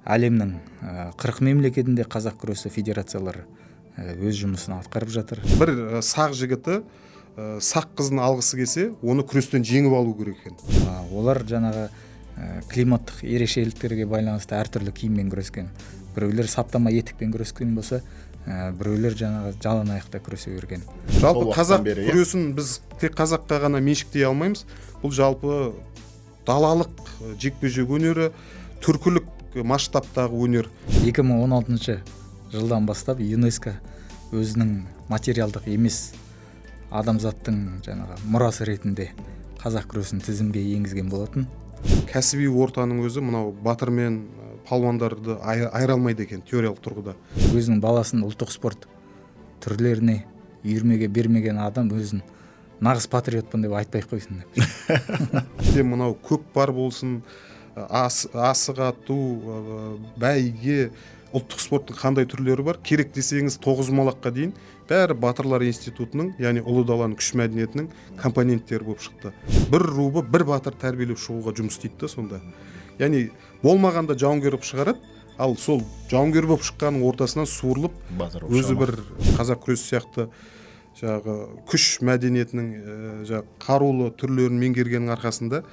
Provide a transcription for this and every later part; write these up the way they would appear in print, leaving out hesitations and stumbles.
әлемнің 40 мемлекетінде қазақ күресі федерациялары өз жұмысын атқарып жатыр. Бір сақ жігіті сақ қызын алғысы келсе, оны күрестен жеңіп алу керек екен. Олар жаңағы климаттық ерекшеліктерге байланысты әртүрлі киіммен күрескен. Біреулер саптама етікпен күрескен болса, біреулер жаңағы жалаң аяқта күресе берген. Жалпы қазақ күресін біз тек қазаққа ғана меншіктей алмаймыз. Бұл жалпы далалық жекпе-жек өнері, түркілік масштабтағы өнер. 2016 жылдан бастап ЮНЕСКО өзінің материалдық емес адамзаттың жаңағы мұрасы ретінде қазақ күресін тізімге енгізген болатын. Кәсіби ортаның өзі мынау батыр мен палуандарды айыра алмайды екен теориялық тұрғыда. Өзінің баласын ұлттық спорт түрлеріне үйірмеге бермеген адам өзін нағыз патриотпын деп айтпай қойсын деп. Мынау көкпар болсын, асық ату, бәйге, ұлттық спорттың қандай түрлері бар, керек десеңіз 9-малаққа дейін бәрі батырлар институтының, яғни ұлы даланың күш мәдениетінің компоненттері болып шықты. Бір рубы бір батыр тәрбиелеп шығуға жұмыс істейді сонда. Яғни болмағанда жауынгер болып шығарады, ал сол жауынгер болып шыққанның ортасынан суырылып, өзі бір қазақ күресі сияқты жағы күш мәдениетінің қарулы түрлерін меңгергеннің арқасында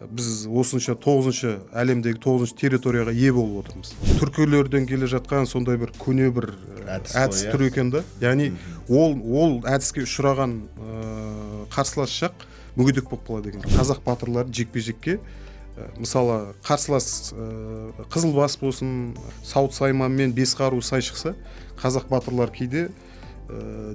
біз осынша 9-шы әлемдегі 9-шы территорияға ие болып отырмыз. Түркілерден келе жатқан сондай бір көне бір әдіс түрі екен да. Яғни ол әдіске ұшыраған қарсылас жақ мүгедек болып қалады екен. Қазақ батырлары жекпе-жекке мысалы қарсылас Қызылбас болсын, Сауыт Сайман мен Бесқару сай шықса, қазақ батырлар кейде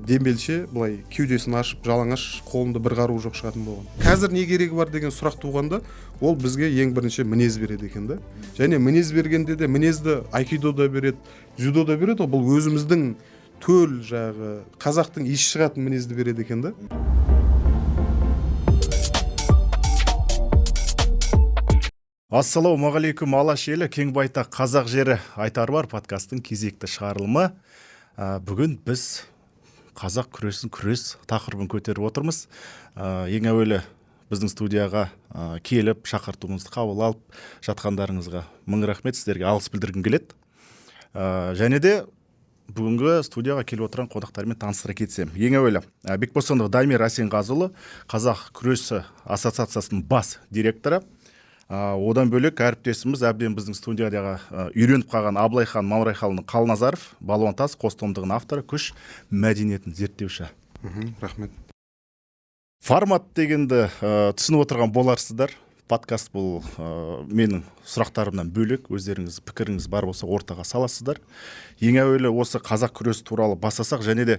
дембелше былай кеудесін ашып жалаңаш қолында бір қаруы жоқ шығатын болған. Қазір не керегі бар деген сұрақ туғанда, ол бізге ең бірінші мінез береді екен да. Және мінез бергенде де мінезді айкидода береді, дзюдода береді, бұл өзіміздің төл жағы қазақтың еш шығатын мінезді береді екен да. Ассалаумағалейкум, алаш елі, кең байтақ қазақ жері айтар бар подкасттың кезекті шығарылымы. Бүгін біз қазақ күресін күрес тақырыбын көтеріп отырмыз. Ең әуелі біздің студияға келіп шақыртуымызды қабыл алып жатқандарыңызға мың рахмет, сіздерге алғыс білдіргім келеді. Және де бүгінгі студияға келіп отырған қонақтармен таныстыра кетсем. Ең әуелі Бекбосынов Дамир Асенғазыұлы, қазақ күресі ассоциациясының бас директоры. Одан бөлек әріптесіміз әбден біздің студиядағы үйреніп қалған Абылайхан Мамырайханұлы Қалназаров, балуан тас қос томдығының авторы, күш мәдениетін зерттеуші. Рахмет. Формат дегенді түсініп отырған боларсыздар. Подкаст бұл менің сұрақтарымнан бөлек, өздеріңіз пікіріңіз бар болса ортаға саласыздар. Ең әуелі осы қазақ күресі туралы бастасақ, және де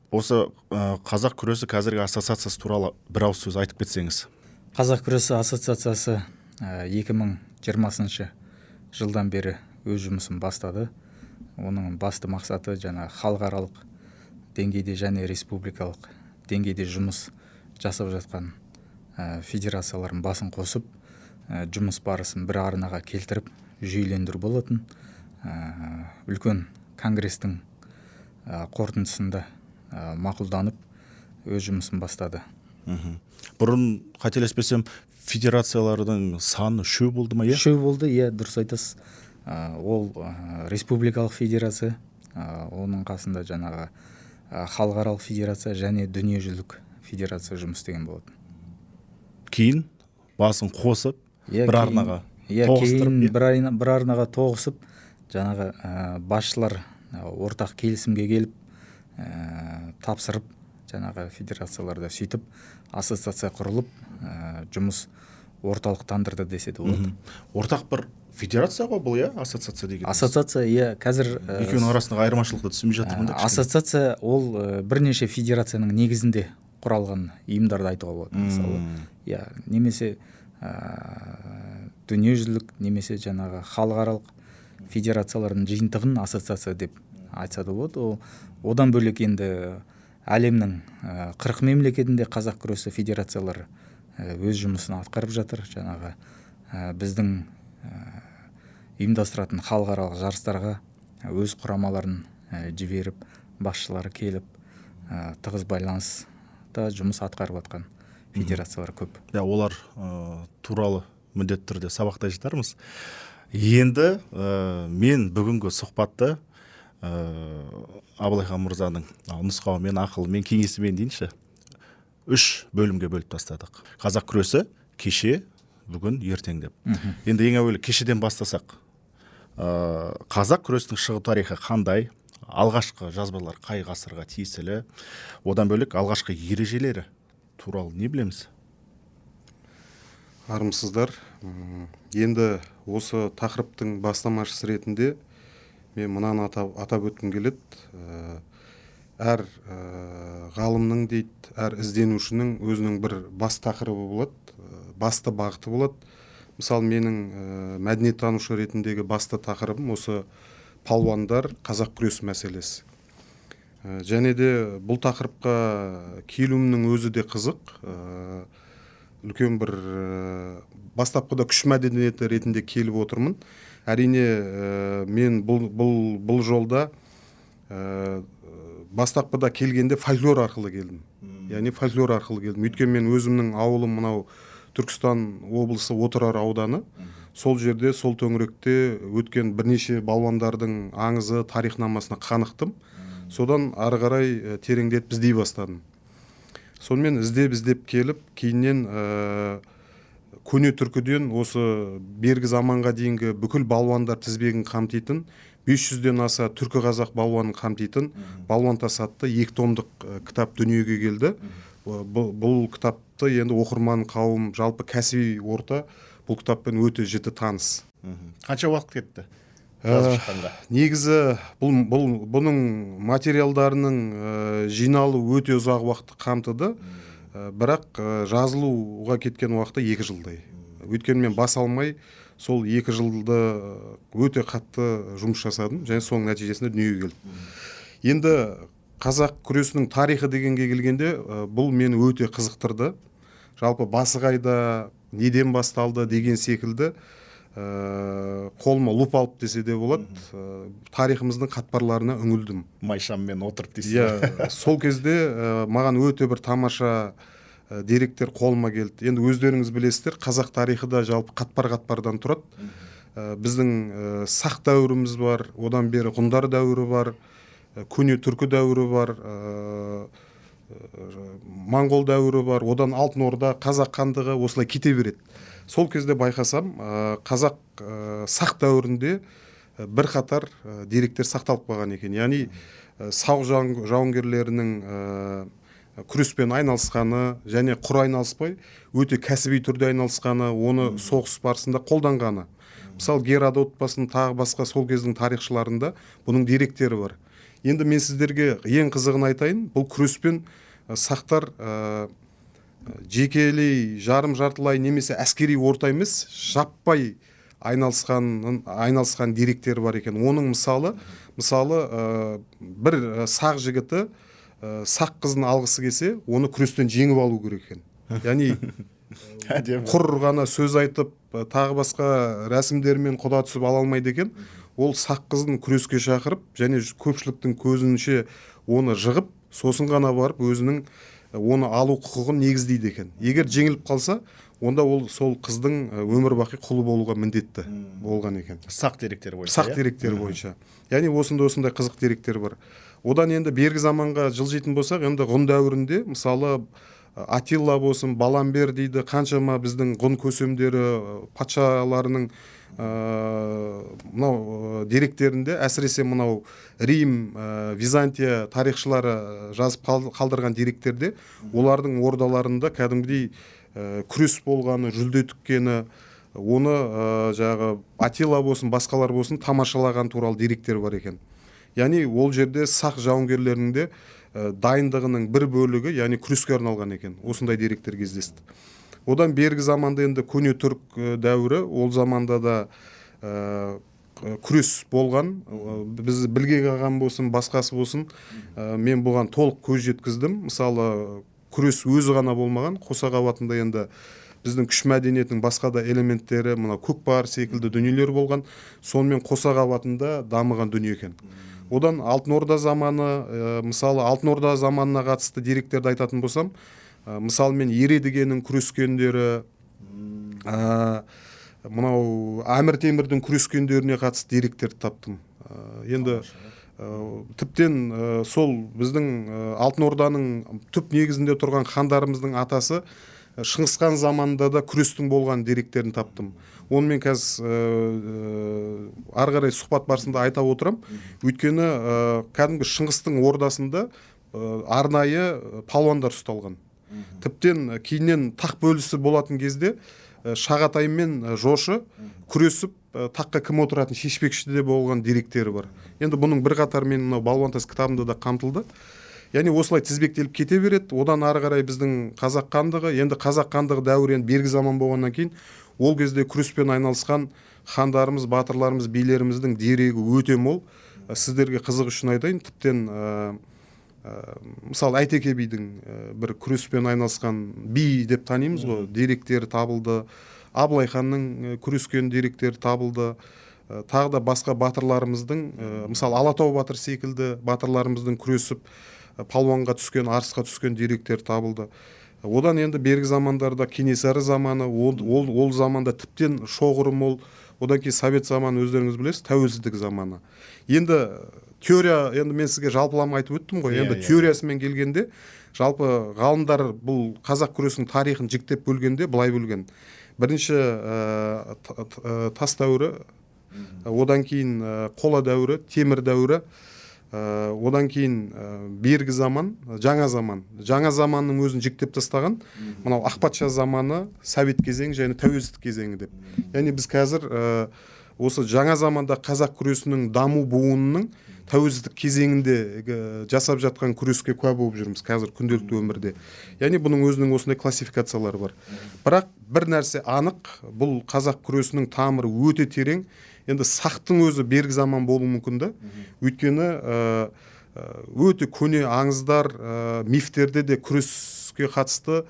осы қазақ күресі қазіргі ассоциациясы туралы бір ауыз сөз айтып кетсеңіз. Қазақ күресі ассоциациясы 2020 жылдан бері өз жұмысын бастады. Оның басты мақсаты жаңа халықаралық деңгейде және республикалық деңгейде жұмыс жасап жатқан федерациялардың басын қосып, жұмыс барысын бір арнаға келтіріп, жүйелендіру болатын. Үлкен конгрестің қорытындысында мақұлданып, өз жұмысын бастады. Бұрын қателеспесем федерациялардың саны 3 болды ма? 3 болды, дұрыс айтасыз. Ол республикалық федерация, оның қасында жаңағы халықаралық федерация және дүниежүзілік федерация жұмыс істеген болады. Кейін басын қосып, бір арнаға тоғыстырып, бір арнаға тоғысып, жаңағы басшылар ортақ келісімге келіп, тапсырып, жаңағы федерацияларда сөйтіп ассоциация құрылып, жұмыс орталықтандырды десе де болады. Ортақ бір федерация ғой бұл, ассоциация деген. Ассоциация, қазір екеуінің арасындағы айырмашылықты түсінбей жатырмын да. Ассоциация ол бірнеше федерацияның негізінде құралған ұйымдарды айтуға болады. Мысалы, немесе дүниежүзілік, немесе жаңағы халықаралық федерациялардың жиынтығын ассоциация деп айтса да болады. Одан бөлек енді әлемнің 40 мемлекетінде қазақ күресі федерациялары өз жұмысын атқарып жатыр. Жаңағы біздің ұйымдастыратын халықаралық жарыстарға өз құрамаларын жіберіп, басшылары келіп, тығыз байланыста жұмыс атқарып жатқан федерациялар көп. Олар туралы міндетті түрде сабақтай жатармыз. Енді мен бүгінгі сұхбатты Абылайхан мырзаның нұсқауымен, ақылымен, кеңесімен дейінші 3 бөлімге бөліп тастадық. Қазақ күресі кеше, бүгін, ертең деп. Енді ең әуелі кешеден бастасақ. Қазақ күресінің шығу тарихы қандай? Алғашқы жазбалар қай ғасырға тиесілі? Одан бөлек алғашқы ережелері туралы не білеміз? Армысыздар. Енді осы тақырыптың бастамашысы ретінде мен мынаны атап өткім келеді. Әр ғалымның дейді, әр ізденушінің өзінің бір бас тақырыбы болады, басты бағыты болады. Мысалы, менің мәдениеттанушы ретіндегі басты тақырыбым осы палуандар, қазақ күресі мәселесі. Және де бұл тақырыпқа келуімнің өзі де қызық. Үлкен бір бастапқыда күш мәдениеті ретінде келіп отырмын. Әрине, мен бұл жолда бастапқыда келгенде фольклор арқылы келдім. Яғни фольклор арқылы келдім. Өйткені мен өзімнің ауылым мынау Түркістан облысы Отырар ауданы. Сол жерде, сол төңіректе өткен бірнеше балуандардың аңызы, тарихнамасына қанықтым. Содан ары қарай тереңдетіп іздей бастадым. Сонымен іздеп келіп, кейіннен көне түркіден осы бергі заманға дейінгі бүкіл балуандар тізбегін қамтитын, 500-ден аса түркі қазақ балуанын қамтитын балуантас атты 2 томдық кітап дүниеге келді. Бұл кітапты енді оқырман қауым, жалпы кәсіби орта бұл кітаппен өте жіті таныс. Қанша уақыт кетті жазып шыққанға? Негізі бұның материалдарының жиналу өте ұзақ уақыт қамтыды. Бірақ жазылуға кеткен уақыты 2 жылдай. Өйткені мен бас алмай сол 2 жылды өте қатты жұмыс жасадым, және соның нәтижесінде дүниеге келді. Енді қазақ күресінің тарихы дегенге келгенде бұл мені өте қызықтырды. Жалпы басы қайда, неден басталды деген секілді қолыма луп алып десе де болады, тарихымыздың қатпарларына үңілдім. Майшаммен отырып десе. Сол кезде маған өте бір тамаша деректер қолыма келді. Енді өздеріңіз білесіздер, қазақ тарихы да жалпы қатпардан тұрады. Біздің сақ дәуіріміз бар, одан бері ғұндар дәуірі бар, көне түркі дәуірі бар, моңғол дәуірі бар, одан алтын орда, қазақ хандығы осылай кете береді. Сол кезде байқасам, қазақ сақ дәуірінде бір қатар деректер сақталып қалған екен. Яғни сау жауынгерлерінің күреспен айналысқаны, және құр айналыспай өте кәсіби түрде айналысқаны, оны соғыс барысында қолданғаны. Мысалы, Геродот басын тағы басқа сол кездің тарихшыларында бұның деректері бар. Енді мен сіздерге ең қызығын айтайын. Бұл күреспен сақтар жекелей, жарым-жартылай немесе әскери орта емес, жаппай айналысқан деректері бар екен. Оның мысалы бір сақ жігіті сақ қызын алғысы келсе, оны күрестен жеңіп алу керек екен. Яғни құр ғана сөз айтып, тағы басқа рәсімдермен құда түсіп ала алмайды екен. Ол сақ қызын күреске шақырып, және көпшіліктің көзінше оны жығып, сосын ғана барып өзінің оны алу құқығын негіздейді екен. Егер жеңіліп қалса, онда ол сол қыздың өмір бақи құлы болуға міндетті болған екен. Сақ деректері бойынша. Сақ деректері бойынша. Яғни осындай қызық деректер бар. Одан енді бергі заманға жылжитын болсақ, енді ғұн дәуірінде, мысалы, Атилла болсын, Баламбер дейді, қаншама біздің ғұн көсемдері, патшаларының мынау деректерінде, әсіресе мынау Рим, Византия тарихшылары жазып қалдырған деректерде, олардың ордаларында кәдімгідей күрес болғаны, жүлде түккені, оны жағы Атилла болсын, басқалар болсын тамашалаған туралы деректер бар екен. Яғни ол жерде сақ жауынгерлерінің де дайындығының бір бөлігі, яғни күреске арналған екен. Осындай деректер кездесті. Одан бергі заманда енді көне түрк дәуірі, ол заманда да күрес болған. Біз Білгек ағам болсын, басқасы болсын, мен бұған толық көз жеткіздім. Мысалы, күрес өзі ғана болмаған, Қосағабатында енді біздің күш мәдениетінің басқа да элементтері, мына көкпар секілді дүниелер болған. Сонымен Қосағабатында дамыған дүние екен. Одан Алтын Орда заманы, мысалы Алтын Орда заманына қатысты деректерді айтатын болсам, мысалы мен Ередігенің күрескендері, мынау Әмір Темірдің күрескендеріне қатысты деректерді таптым. Енді тіптен сол біздің Алтын Орданың түп негізінде тұрған хандарымыздың атасы Шыңғыс хан заманында да күрестің болған деректерін таптым. Оны мен қазір ары қарай сұхбат барысында айта отырам. Өйткені кәдімгі Шыңғыстың ордасында арнайы палуандар ұсталған. Тіптен кейіннен тақ бөлісі болатын кезде Шағатай мен Жошы күресіп таққа кім отыратын шешпекші де болған деректері бар. Енді бұның бірқатар мен мынау Балуантас кітабында да қамтылды. Яғни осылай тізбектеліп кете береді. Одан ары қарай біздің қазақ хандығы, енді қазақ хандығы дәуірі бергі заман болғаннан кейін ол кезде күреспен айналысқан хандарымыз, батырларымыз, билеріміздің дерегі өте мол. Сіздерге қызық үшін айтайын, тіптен мысалы Әйтеке бидің бір күреспен айналысқан би деп танимыз ғой, деректері табылды. Абылай ханның күрескен деректері табылды. Тағы да басқа батырларымыздың, мысалы Алатау батыр секілді батырларымыздың күресіп палуанға түскен, арысқа түскен деректер табылды. Одан енді бергі замандарда Кенесары заманы, ол заманда тіптен шоғыры мол. Одан кейін Совет заманы, өздеріңіз білесіз, тәуелсіздік заманы. Енді теория, енді мен сізге жалпылама айтып өттім ғой. Енді теориясымен келгенде, жалпы ғалымдар бұл қазақ күресінің тарихын жіктеп бөлгенде былай бөлген. Бірінші тас дәуірі, одан кейін қола дәуірі, темір дәуірі, одан кейін бергі заман, жаңа заман. Жаңа заманның өзін жіктеп тастаған, мынау Ақпатша заманы, Совет кезеңі және тәуелсіздік кезеңі деп. Яғни біз қазір осы жаңа заманда қазақ күресінің даму буынының тәуелсіздік кезеңінде жасап жатқан күреске куә болып жүрміз қазір күнделікті өмірде. Яғни бұның өзінің осындай классификациялары бар. Бірақ бір нәрсе анық, бұл қазақ күресінің тамыры өте терең. Енді сақтың өзі бергі заман болуы мүмкін да. Өйткені өте көне аңыздар, мифтерде де күреске қатысты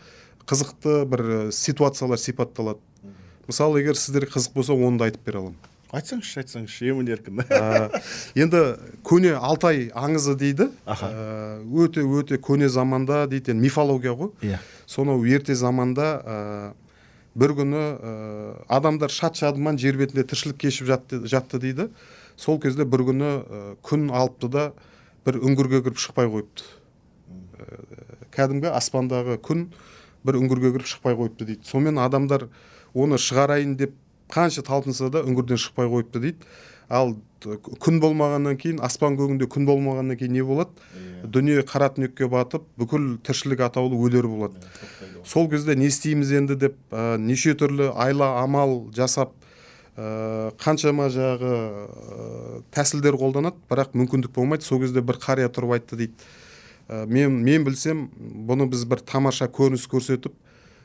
қызықты бір ситуациялар сипатталады. Мысалы, егер сіздерге қызық болса, оны да айтып бере аламын. Айтсаңызшы, емін еркін. Енді көне Алтай аңызы дейді. Өте көне заманда дейді, мифология ғой. Сонау ерте заманда бір күні адамдар шат-шадыман жер бетінде тіршілік кешіп жатты дейді. Сол кезде бір күні күн алыпты да бір үңгірге кіріп шықпай қойыпты. Кәдімгі аспандағы күн бір үңгірге кіріп шықпай қойыпты дейді. Сонымен адамдар оны шығарайын деп қанша талпынса да үңгірден шықпай қойыпты дейді. Ал күн болмағаннан кейін, аспан көгінде күн болмағаннан кейін не болады? Дүние қара түнекке батып, бүкіл тіршілік атаулы өлер болады. Сол кезде не істейміз енді деп неше түрлі айла амал жасап, қаншама жағы тәсілдер қолданады, бірақ мүмкіндік болмайды. Сол кезде бір қария тұрып айтты дейді. Мен білсем, бұны біз бір тамаша көрініс көрсетіп,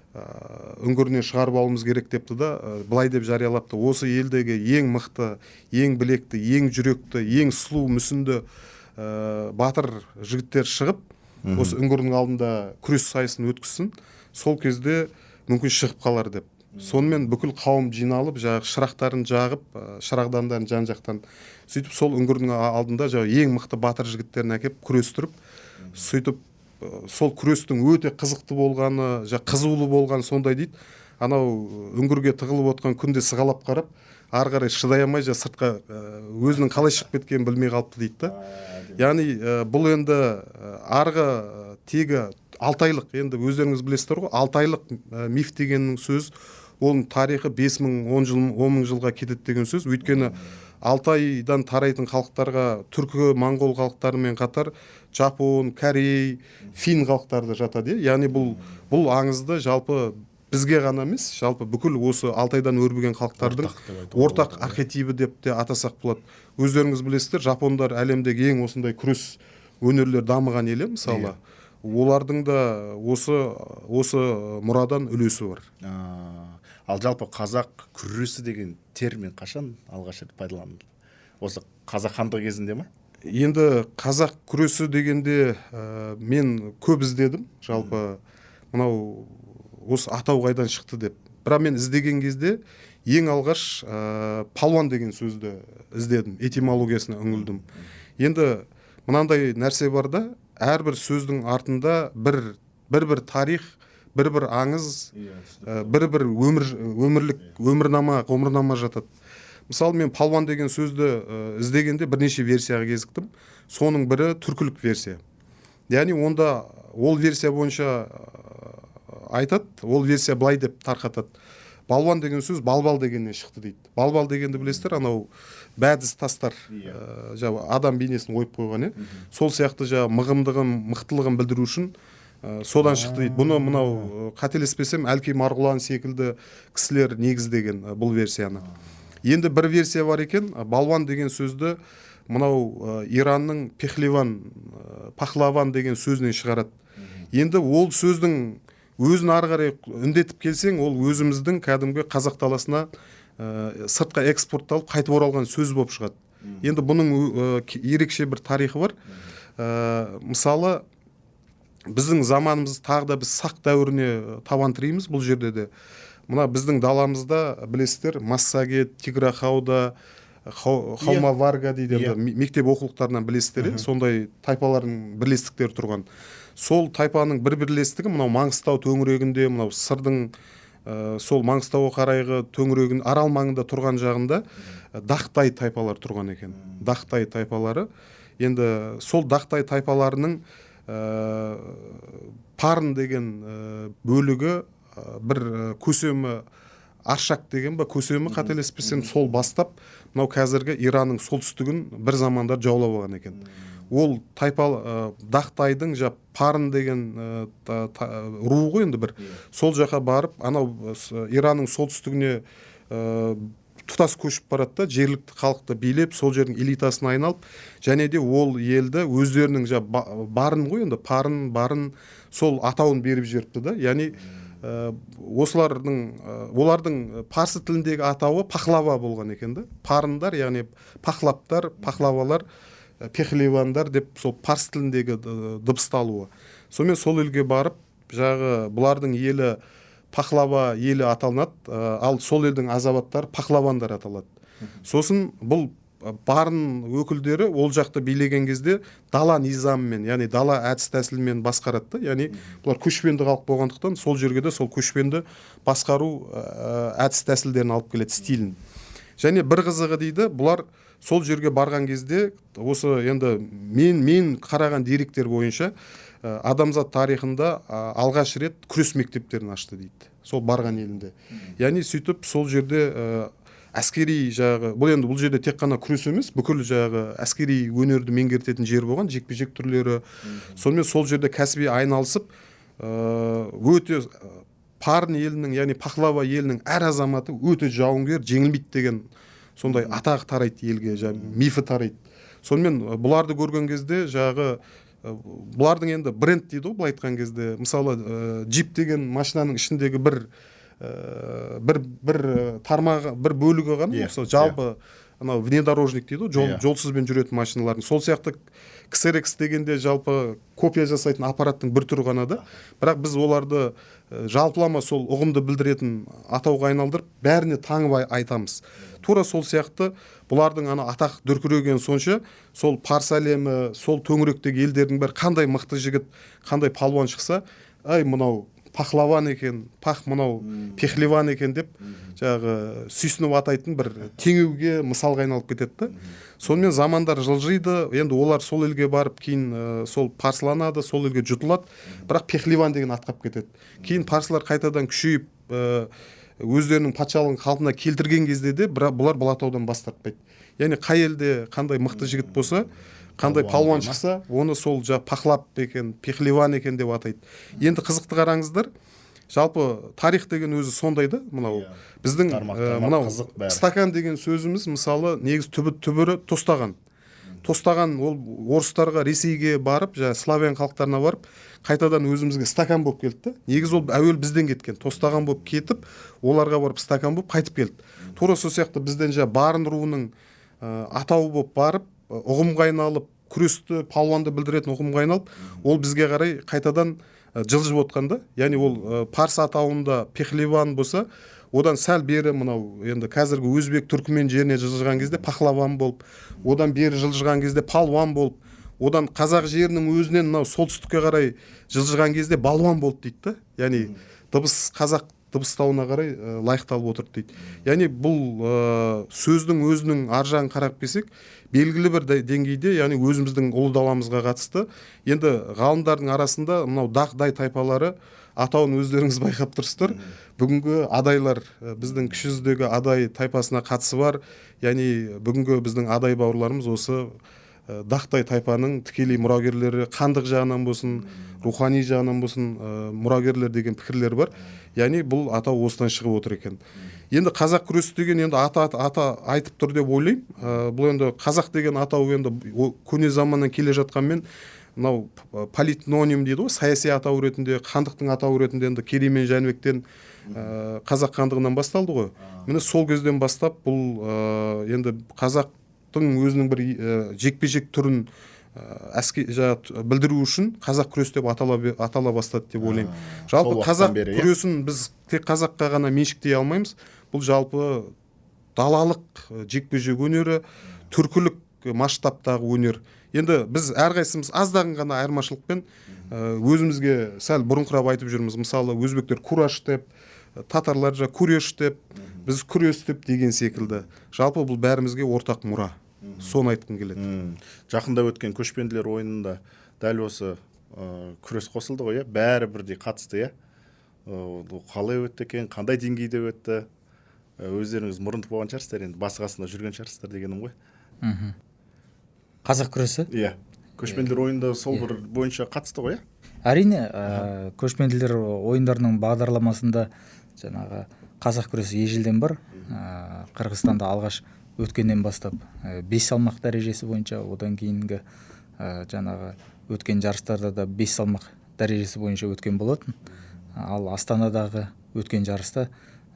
үңгірінен шығарып алуымыз керек депті да, былай деп жариялапты. Осы елдегі ең мықты, ең білекті, ең жүректі, ең сұлу мүсінді батыр жігіттер шығып, осы үңгірдің алдында күрес сайысын өткізсін, сол кезде мүмкін шығып қалар деп. Сонымен бүкіл қауым жиналып, шырақтарын жағып, шырағдандарын жан-жақтан сөйтіп сол үңгірдің алдында ең мықты батыр жігіттерін әкеп күрестіріп, сөйтіп сол күрестің өте қызықты болғаны, қызулы болғаны сондай дейді. Анау үңгірге тығылып отқан күнде сығалап қарап, ары қарай шыдай алмай сыртқа өзінің қалай шығып кеткенін білмей қалыпты дейді да. Яғни бұл енді арғы тегі алтайлық, енді өздеріңіз білесіздер ғой, алтайлық миф дегеннің сөз, оның тарихы 5000-10 мың жылға кетеді деген сөз. Өйткені Алтайдан тарайтын халықтарға түркі, моңғол халықтарымен қатар Жапон, Корей, фин халықтары да жатады. Яғни бұл аңызды жалпы бізге ғана емес, жалпы бүкіл осы Алтайдан өрбіген халықтардың ортақ архетипі деп те атасақ болады. Өздеріңіз білесіздер, жапондар әлемдегі ең осындай күрес өнерлер дамыған ел, мысалы. Олардың да осы мұрадан үлесі бар. Ал жалпы қазақ күресі деген термин қашан алғаш рет пайдаланылды? Осы қазақ хандығы кезінде ме? Енді қазақ күресі дегенде мен көп іздедім. Жалпы мынау осы атау қайдан шықты деп. Бірақ мен іздеген кезде ең алғаш палуан деген сөзді іздедім, этимологиясына үңілдім. Енді мынандай нәрсе бар да, әрбір сөздің артында бір тарих, бір аңыз, бір өмірнама жатады. Мысалы мен палуан деген сөзді іздегенде бірнеше версияға кезіктім. Соның бірі түркілік версия. Яғни онда ол версия бойынша айтады, ол версия былай деп тарқатады. Балуан деген сөз балбал дегеннен шықты дейді. Балбал дегенді білесіздер, анау бәдіз тастар, адам бейнесін ойып қойған, сол сияқты мығымдығын, мықтылығын білдіру үшін содан шықты дейді. Бұны мынау қателеспесем Әлкей Марғұлан секілді кісілер негіздеген бұл версияны. Енді бір версия бар екен, балуан деген сөзді мынау Иранның пахлаван деген сөзінен шығарады. Енді ол сөздің өзін ары қарай үндетіп келсең, ол өзіміздің кәдімгі қазақ даласына сыртқа экспортталып қайтып оралған сөз болып шығады. Енді бұның ерекше бір тарихы бар. Мысалы біздің заманымыз тағы да біз сақ дәуіріне табан тіреміз бұл жерде де. Мына біздің даламызда білесіздер, Массагет, Тиграхауда, Хаумаварга дейді, мектеп оқулықтарынан білесіздер, сондай тайпалардың бірлестіктері тұрған. Сол тайпаның бір бірлестігі мынау Маңғыстау төңірегінде, мынау Сырдың сол Маңғыстауға қарайғы төңірегін Арал маңында тұрған жағында Дақтай тайпалар тұрған екен. Дақтай тайпалары. Енді сол Дақтай тайпаларының Парын деген бөлігі бір көсемі Аршак деген көсемі қателеспесем сол бастап мынау қазіргі Иранның солтүстігін бір замандар жаулап алған екен. Ол тайпал Дақтайдың Парын деген руы ғой енді бір. Сол жаққа барып, анау Иранның солтүстігіне тұтас көшіп барады да, жергілікті халықты билеп, сол жердің элитасын айналып, және де ол елді өздерінің барын ғой енді, барын сол атауын беріп жіберіпті да. Яғни олардың парсы тіліндегі атауы пахлава болған екен да. Парындар, яғни пахлаптар, пахлавалар, пехливандар деп сол парсы тіліндегі дыбысталуы. Сонымен сол елге барып, бұлардың елі пахлава елі аталынады, ал сол елдің азаматтары пахлавандар аталады. Сосын бұл барын өкілдері ол жақты билеген кезде дала низамымен, яғни дала әдіс тәсілмен басқарады. Яғни бұлар көшпенді халық болғандықтан сол жерге де сол көшпенді басқару әдіс тәсілдерін алып келеді, стилін. Және бір қызығы дейді, бұлар сол жерге барған кезде осы енді мен қараған деректер бойынша адамзат тарихында алғаш рет күрес мектептерін ашты дейді. Сол барған елінде. Яғни сөйтіп сол жерде әскери бұл жерде тек қана күрес емес, бүкіл әскери өнерді меңгертетін жер болған, жекпе-жек түрлері. Сонымен сол жерде кәсіби айналысып, өте Парын елінің, яғни Пахлава елінің әр азаматы өте жауынгер, жеңілмейді деген сондай атақ тарайды елге, мифі тарайды. Сонымен бұларды көрген кезде бұлардың енді бренд дейді ғой, былай айтқан кезде. Мысалы джип деген машинаның ішіндегі бір тармағы, бір бөлігі ғана, жалпы анау внедорожник дейді ғой, жолсызбен жүретін машиналардың. Сол сияқты XRX дегенде жалпы копия жасайтын аппараттың бір түрі ғана да. Бірақ біз оларды жалпылама сол ұғымды білдіретін атауға айналдырып, бәріне таңып айтамыз. Тура сол сияқты бұлардың атақ дүркіреген сонша, сол парсы әлемі, сол төңіректегі елдердің бәрі қандай мықты жігіт, қандай палуан шықса, ай мынау пахлаван екен, мынау пехливан екен деп сүйсініп атайтын бір теңеуге мысалға айналып кетеді. Сонымен замандар жылжиды, енді олар сол елге барып, кейін сол парсыланады, сол елге жұтылады, бірақ пехливан деген атқап кетеді. Кейін парсылар қайтадан күшейіп, өздерінің патшалығын қалпына келтірген кезде де бұлар бұл атаудан бас тартпайды. Яғни қай елде қандай мықты жігіт болса, қандай палуан шықса, оны сол пахлап екен, пехливан екен деп атайды. Енді қызықты қараңыздар, жалпы тарих деген өзі сондай да, мынау біздің стакан деген сөзіміз, мысалы негіз түбірі тостаған. Тостаған ол орыстарға, Ресейге барып, славян халықтарына барып, қайтадан өзімізге стакан болып келді. Негіз ол әуел бізден кеткен, тостаған болып кетіп, оларға барып стакан болып қайтып келді. Тура сол сияқты бізден барын руының атауы болып барып, ұғымға айналып, күресті, палуанды білдіретін ұғымға айналып, ол бізге қарай қайтадан жылжып отқанда. Яғни ол парсы атауында пехливан болса, одан сәл бері мынау енді қазіргі өзбек, түркмен жеріне жылжыған кезде пахлаван болып, одан бері жылжыған кезде палуан болып, одан қазақ жерінің өзінен мынау солтүстікке қарай жылжыған кезде балуан болды дейді да. Яғни қазақ дыбыстауына қарай лайықталып отырды дейді. Яғни бұл сөздің өзінің ар жағын қарап келсек, белгілі бір деңгейде, яғни өзіміздің ұлы даламызға қатысты. Енді ғалымдардың арасында мынау дақ-дай тайпалары атауын өздеріңіз байқап тұрсыздар. Бүгінгі адайлар, біздің кіші жүздегі адай тайпасына қатысы бар. Яғни бүгінгі біздің адай бауырларымыз осы дақтай тайпаның тікелей мұрагерлері, қандық жағынан болсын, рухани жағынан болсын мұрагерлер деген пікірлер бар. Яғни бұл атау осыдан шығып отыр екен. Енді қазақ күресі деген енді ата айтып тұр деп ойлаймын. Бұл енді қазақ деген атау енді көне заманнан келе жатқанмен, мынау политноним дейді ғой, саяси атау ретінде, хандықтың атауы ретінде енді Керей мен Жәнібектен қазақ хандығынан басталды ғой. Міне сол кезден бастап бұл енді қазақтың өзінің бір жекпе-жек түрін білдіру үшін қазақ күресі деп атала бастады деп ойлаймын. Жалпы қазақ күресін біз тек қазаққа ғана меншіктей алмаймыз. Бұл жалпы далалық жекпе-жек өнері, түркілік масштабтағы өнер. Енді біз әрқайсымыз аздаған ғана айырмашылықпен өзімізге сәл бұрынқырап айтып жүрміз. Мысалы, өзбектер кураш деп, татарлар күреш деп, біз күрес деп деген секілді. Жалпы бұл бәрімізге ортақ мұра. Соны айтқым келеді. Жақында өткен көшпенділер ойынында дәл осы күрес қосылды ғой, бәрі бірдей қатысты, қалай өтті екен, қандай деңгейде өтті? Өздеріңіз мұрындық болған шығарсыздар, енді басы-қасында жүрген шығарсыздар дегенім ғой. Қазақ күресі? Иә. Көшпенділер ойында сол бір бойынша қатысты ғой, Әрине, көшпенділер ойындарының бағдарламасында жаңағы қазақ күресі ежелден бар. Қырғызстанда алғаш өткеннен бастап 5 салмақ дәрежесі бойынша, одан кейінгі жаңағы өткен жарыстарда да 5 салмақ дәрежесі бойынша өткен болатын. Ал Астанадағы өткен жарыста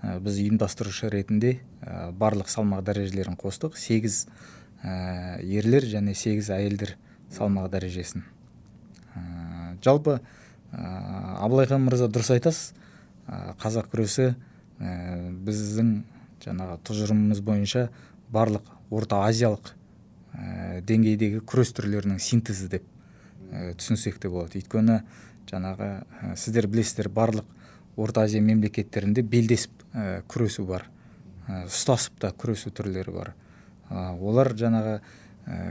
біз ұйымдастырушы ретінде барлық салмақ дәрежелерін қостық. 8 ерлер және 8 әйелдер салмақ дәрежесін. Жалпы Абылайхан мырза дұрыс айтасыз. Қазақ күресі біздің жаңағы тұжырымымыз бойынша барлық орта азиялық деңгейдегі күрес түрлерінің синтезі деп түсінсек те болады. Өйткені жаңағы сіздер білесіздер, барлық орта азия мемлекеттерінде белдесіп күресу бар, ұстасып та күресу түрлері бар. Олар жаңағы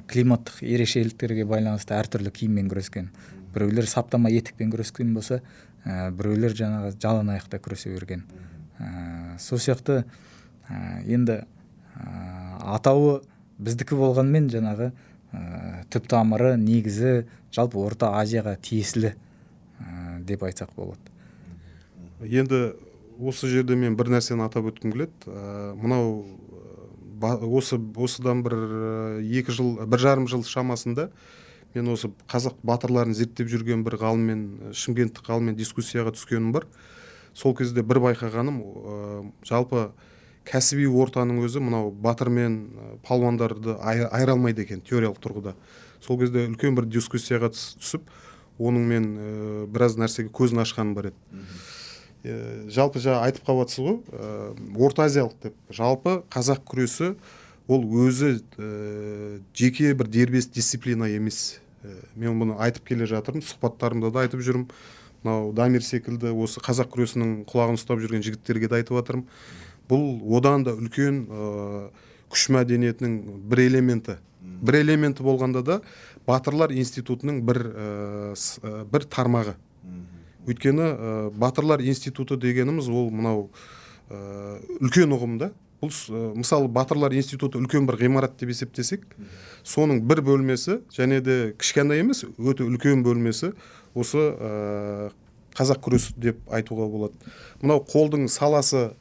климаттық ерекшеліктерге байланысты әртүрлі киіммен күрескен. Біреулер саптама етікпен күрескен болса, біреулер жаңағы жалаң аяқта күресе берген. Сол сияқты енді атауы біздікі болғанмен жаңағы түп тамыры, негізі жалпы орта азияға тиесілі деп айтсақ болады. Енді осы жерде мен бір нәрсені атап өткім келеді. Мынау осыдан бір 1,5 жыл шамасында мен осы қазақ батырларын зерттеп жүрген бір ғалыммен, шымкенттік ғалыммен дискуссияға түскенім бар. Сол кезде бір байқағаным, жалпы кәсіби ортаның өзі мынау батыр мен палуандарды айыра алмайды екен теориялық тұрғыда. Сол кезде үлкен бір дискуссияға түсіп, оның мен біраз нәрсеге көзін ашқаным бар еді. Жалпы айтып қалыватсыз ғой, орта азиялық деп. Жалпы қазақ күресі ол өзі жеке бір дербес дисциплина емес. Мен бұны айтып келе жатырмын, сұхбаттарымда да айтып жүрмін. Мынау Дамир секілді осы қазақ күресінің құлағын ұстап жүрген жігіттерге де айтып жатырмын. Бұл одан да үлкен күш мәдениетінің бір элементі. Бір элементі болғанда да батырлар институтының бір тармағы. Өйткені батырлар институты дегеніміз ол мынау үлкен ұғымда. Бұл мысалы батырлар институты үлкен бір ғимарат деп есептесек, соның бір бөлмесі және де кішкентай емес, өте үлкен бөлмесі осы қазақ күресі деп айтуға болады. Мынау қолдың саласы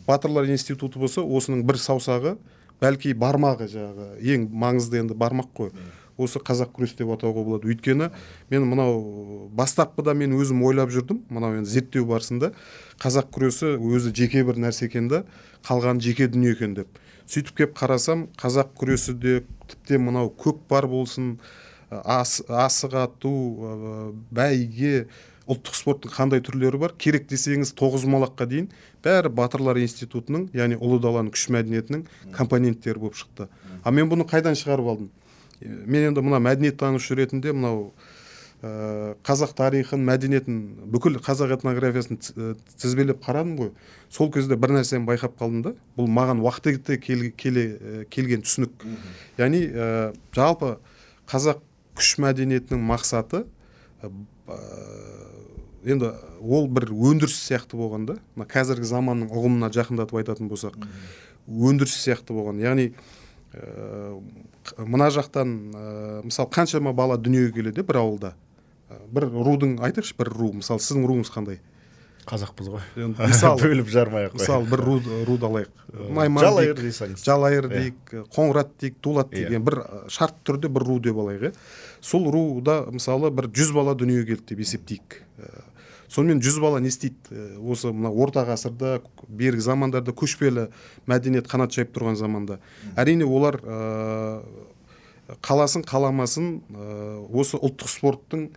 батырлар институты болса, осының бір саусағы, бәлки бармағы, ең маңызды енді бармақ қой. Осы қазақ күресі деп атауға болады. Өйткені мен мынау бастапқыда мен өзім ойлап жүрдім, мынау енді зерттеу барысында қазақ күресі өзі жеке бір нәрсе екен да, қалған жеке дүние екен деп. Сөйтіп кеп қарасам, қазақ күресі де тіпті мынау көкпар болсын, асық ату, бәйге, ұлттық спорттың қандай түрлері бар, керек десеңіз 9-малаққа дейін бәрі батырлар институтының, яғни ұлы даланың күш мәдениетінің компоненттері болып шықты. А мен бұны қайдан шығарып алдым? Мен енді мына мәдениет танушы ретінде мынау қазақ тарихын, мәдениетін, бүкіл қазақ этнографиясын тізбелеп қарадым ғой. Сол кезде бір нәрсені байқап қалдым да. Бұл маған уақыт өте келген түсінік. Яғни жалпы қазақ күш мәдениетінің мақсаты енді ол бір өндіріс сияқты болған да. Қазіргі заманның ұғымына жақындатып айтатын болсақ, өндіріс сияқты болған. Яғни мына жақтан мысалы қаншама бала дүниеге келеді бір ауылда. Бір рудың айтайықшы, бір ру, мысалы сіздің руыңыз қандай? Қазақпыз ғой. Мысалы бөліп жармай-ақ қой. Мысалы бір руды алайық. Жалайыр дейсіңіз. Жалайыр дейік, Қоңырат дейік, Дулат деген бір шарт түрде бір ру деп алайық. Сол руда мысалы бір 100 бала дүниеге келді деп есептейік. Сонымен 100 бала не істейді? Осы мына орта ғасырда, бергі замандарда көшпелі мәдениет қанат жайып тұрған заманда. Әрине олар қаласын қаламасын осы ұлттық спорттың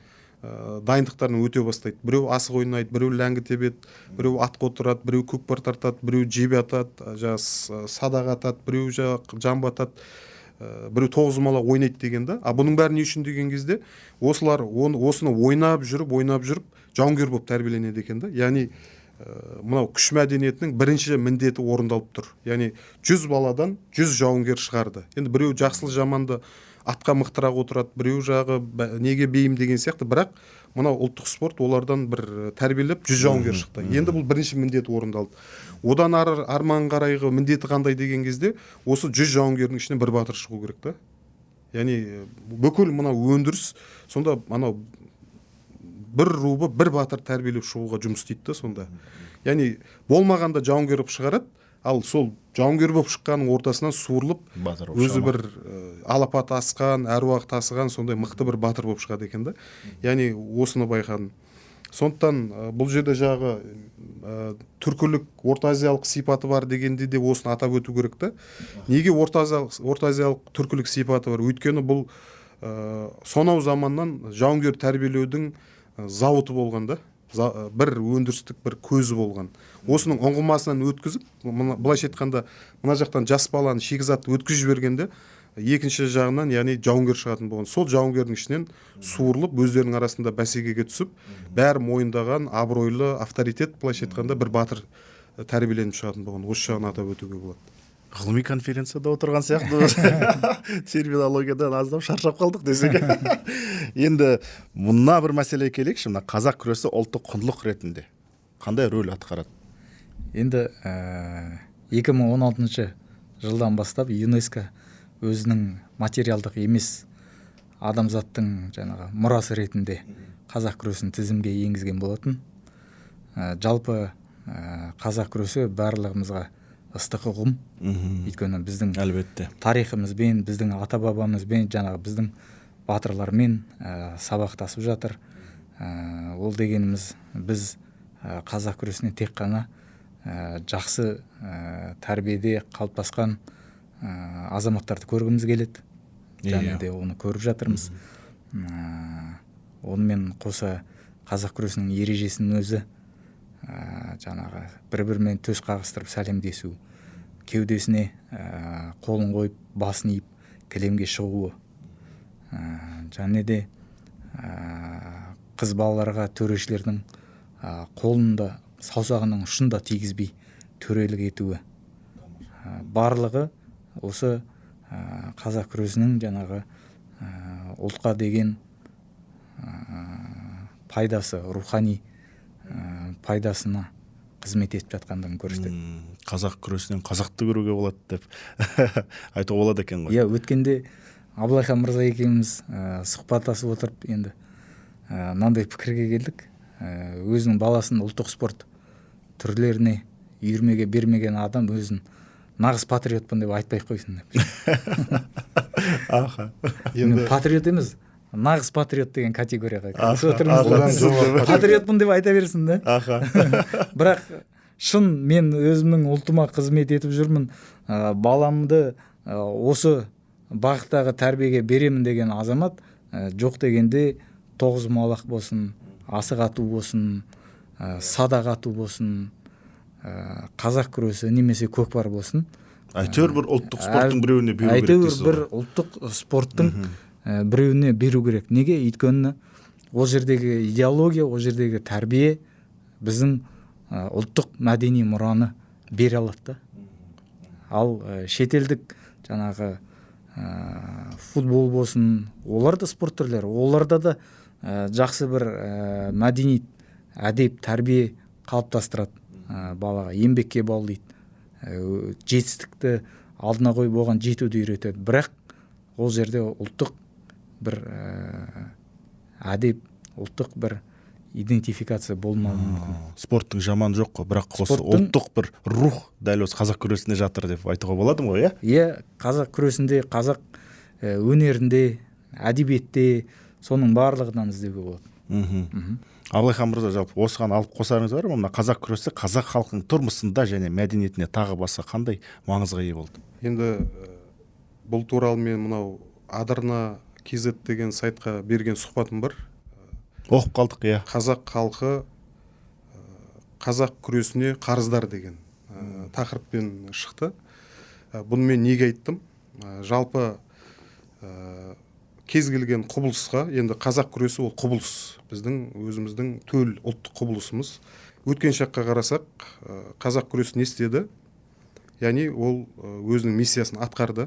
дайындықтарын өте бастайды. Біреу асық ойнайды, біреу ләңгі тебеді, біреу атқа отырады, біреу көкпар тартады, біреу жебе атады, садақ атады, біреу жамбы атады, біреу тоғызқұмалақ ойнайды деген да. Бұның бәрі не үшін деген кезде осылар осыны ойнап жүріп жауынгер болып тәрбиеленеді екен да. Яғни мынау күш мәдениетінің бірінші міндеті орындалып тұр. Яғни 100 баладан 100 жауынгер шығарды. Енді біреу жақсылы жаманды атқа мықтырақ отырады, біреу жағы неге бейім деген сияқты, бірақ мынау ұлттық спорт олардан бір тәрбиелеп 100 жауынгер шықты. Енді бұл бірінші міндеті орындалды. Одан арман қарайғы міндеті қандай деген кезде осы 100 жауынгердің ішінен бір батыр шығу керек та. Яғни бүкіл мынау өндіріс сонда анау бір рубы бір батыр тәрбиелеп шығуға жұмыс істейді да сонда. Яғни болмағанда жауынгер болып шығарады, ал сол жауынгер болып шыққанның ортасынан суырылып өзі бір алапат асқан, әруақ тасыған сондай мықты бір батыр болып шығады екен да. Яғни осыны байқадым. Сондықтан бұл жерде жағы түркілік, орта-азиялық сипаты бар дегенде де осыны атап өту керек та. Неге орта-азиялық түркілік сипаты бар? Өйткені бұл сонау заманнан жауынгер тәрбиелеудің зауыты болған да. Бір өндірістік бір көзі болған. Осының ұңғымасынан өткізіп, былайша айтқанда мына жақтан жас баланы шикізатты өткізіп жібергенде екінші жағынан яғни жауынгер шығатын болған. Сол жауынгердің ішінен суырылып өздерінің арасында бәсекеге түсіп, бәрі мойындаған абыройлы авторитет, былайша айтқанда бір батыр тәрбиеленіп шығатын болған. Осы жағын атап өтуге болады. Ғылыми конференцияда отырған сияқты терминологиядан аздап шаршап қалдық десек. Енді мына бір мәселеге келейікші, мына қазақ күресі ұлттық құндылық ретінде қандай рөл атқарады? Енді 2016 жылдан бастап ЮНЕСКО өзінің материалдық емес адамзаттың жаңағы мұрасы ретінде қазақ күресін тізімге енгізген болатын. Жалпы қазақ күресі барлығымызға ыстық ұғым. Өйткені біздің әлбетте тарихымызбен, біздің ата бабамызбен, жаңағы біздің батырлармен сабақтасып жатыр. Ол дегеніміз біз қазақ күресіне тек қана жақсы тәрбиеде қалыптасқан азаматтарды көргіміз келеді. Және де оны көріп жатырмыз. Онымен қоса қазақ күресінің ережесінің өзі жаңағы бір-бірімен төс қағыстырып сәлемдесу, кеудесіне қолын қойып басын иіп кілемге шығуы, және де қыз балаларға төрешілердің қолында саусағының ұшында тигізбей төрелік етуі, барлығы осы қазақ күресінің жаңағы ұлтқа деген пайдасы, рухани пайдасына қызмет етіп жатқандығын көрсетеді. Қазақ күресінен қазақты көруге болады деп айтуға болады екен ғой. Иә, өткенде Абылайхан мырза екеуміз сұхбаттасып отырып енді мынандай пікірге келдік. Өзінің баласын ұлттық спорт түрлеріне үйірмеге бермеген адам өзін нағыз патриотпын деп айтпай қойсын деп. Енді патриот емес, нағыз патриот деген категорияға кірісіп отырмыз. Патриотпын деп айта берсін да. Бірақ шын мен өзімнің ұлтыма қызмет етіп жүрмін, баламды осы бағыттағы тәрбиеге беремін деген азамат жоқ дегенде тоғызқұмалақ болсын, асық ату болсын, садақ ату болсын, қазақ күресі немесе көкпар болсын, әйтеуір бір ұлттық спорттың біреуіне беру керек дейсіз ғой. Әйтеуір бір ұлттық спорттың біреуіне беру керек. Неге? Өйткені ол жердегі идеология, ол жердегі тәрбие біздің ұлттық мәдени мұраны бере алады да. Ал шетелдік жаңағы футбол болсын, олар да спорт түрлері, оларда да жақсы бір мәдениет, әдеп, тәрбие қалыптастырады балаға, еңбекке баулиды, жетістікті алдына қойып оған жетуді үйретеді. Бірақ ол жерде ұлттық бір әдеп, ұлттық бір идентификация болмауы мүмкін. Спорттың жаман жоқ қой, бірақ осы ұлттық бір рух дәл осы қазақ күресінде жатыр деп айтуға болады ма, иә? Иә, қазақ күресінде, қазақ өнерінде, әдебиетте соның барлығынан іздеуге болады. Абылайхан мырза, жалпы осыған алып қосарыңыз бар ма? Мына қазақ күресі қазақ халқының тұрмысында және мәдениетіне тағы басқа қандай маңызға ие болды? Енді бұл туралы мен мынау Адарна KZ деген сайтқа берген сұхбатым бар. Оқып қалдық, иә. Қазақ халқы қазақ күресіне қарыздар деген тақырыппен шықты. Бұны мен неге айттым? Жалпы кез келген құбылысқа, енді қазақ күресі ол құбылыс, біздің өзіміздің төл ұлттық құбылысымыз. Өткен шаққа қарасақ, қазақ күресі не істеді? Яғни ол өзінің миссиясын атқарды.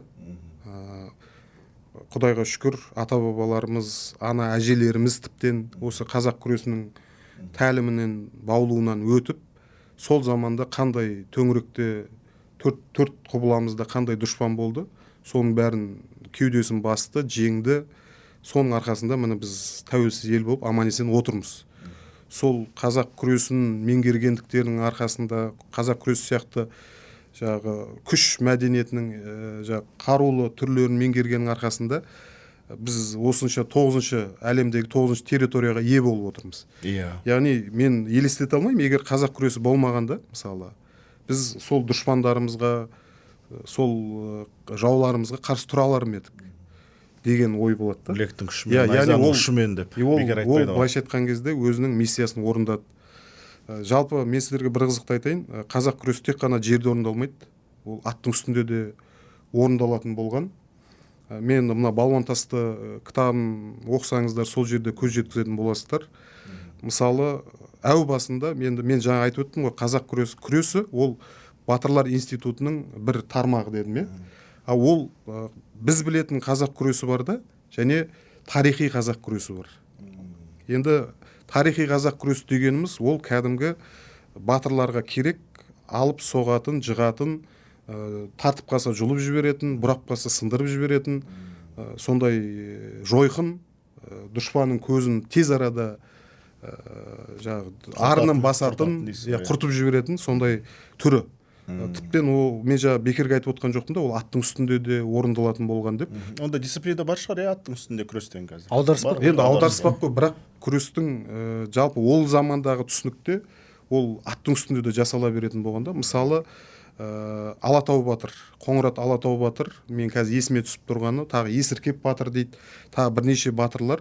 Құдайға шүкір, ата-бабаларымыз, ана әжелеріміз тіптен осы қазақ күресінің тәлімінен, баулуынан өтіп, сол заманда қандай төңіректе төрт құбыламызда қандай дұшпан болды, соның бәрін кеудесін басты, жеңді. Соның арқасында міне біз тәуелсіз ел болып аман-есен отырмыз. Сол қазақ күресін меңгергендіктерінің арқасында, қазақ күресі сияқты күш мәдениетінің қарулы түрлерін меңгергеннің арқасында біз осынша 9-шы әлемдегі 9-шы территорияға ие болып отырмыз. Яғни мен елестете алмаймын, егер қазақ күресі болмағанда, мысалы, біз сол дұшпандарымызға, сол жауларымызға қарсы тұра алар ма едік деген ой болады да. Білектің күшімен, найзаның ұшымен деп бекер айтпайды ғой. Ол былайша айтқан кезде өзінің миссиясын орындады. Жалпы мен сіздерге бір қызықты айтайын, қазақ күресі тек қана жерде орындалмайды, ол аттың үстінде де орындалатын болған. Мен мына Балуан тасты кітабын оқысаңыздар, сол жерде көз жеткізетін боласыздар. Мысалы, әу басында мен жаңа айтып өттім ғой, қазақ күресі ол батырлар институтының бір тармағы дедім, ол біз білетін қазақ күресі бар да, және тарихи қазақ күресі бар. Енді тарихи қазақ күресі дегеніміз ол кәдімгі батырларға керек, алып соғатын, жығатын, тартып қалса жұлып жіберетін, бұрап қалса сындырып жіберетін, сондай жойқын, дұшпанның көзін тез арада арынан басатын, құртып жіберетін сондай түрі. Тіптен мен бекерге айтып отқан жоқпын да, ол аттың үстінде де орындалатын болған деп. Онда дисциплина бар шығар, аттың үстінде күрестен қазір. Аударыспақ. Енді аударыспақ қой, бірақ күрестің жалпы ол замандағы түсінікте ол аттың үстінде де жасала беретін болғанда, мысалы, Алатау батыр, Қоңырат Алатау батыр, мен қазір есіме түсіп тұрғаны, тағы Есіркеп батыр дейді, тағы бірнеше батырлар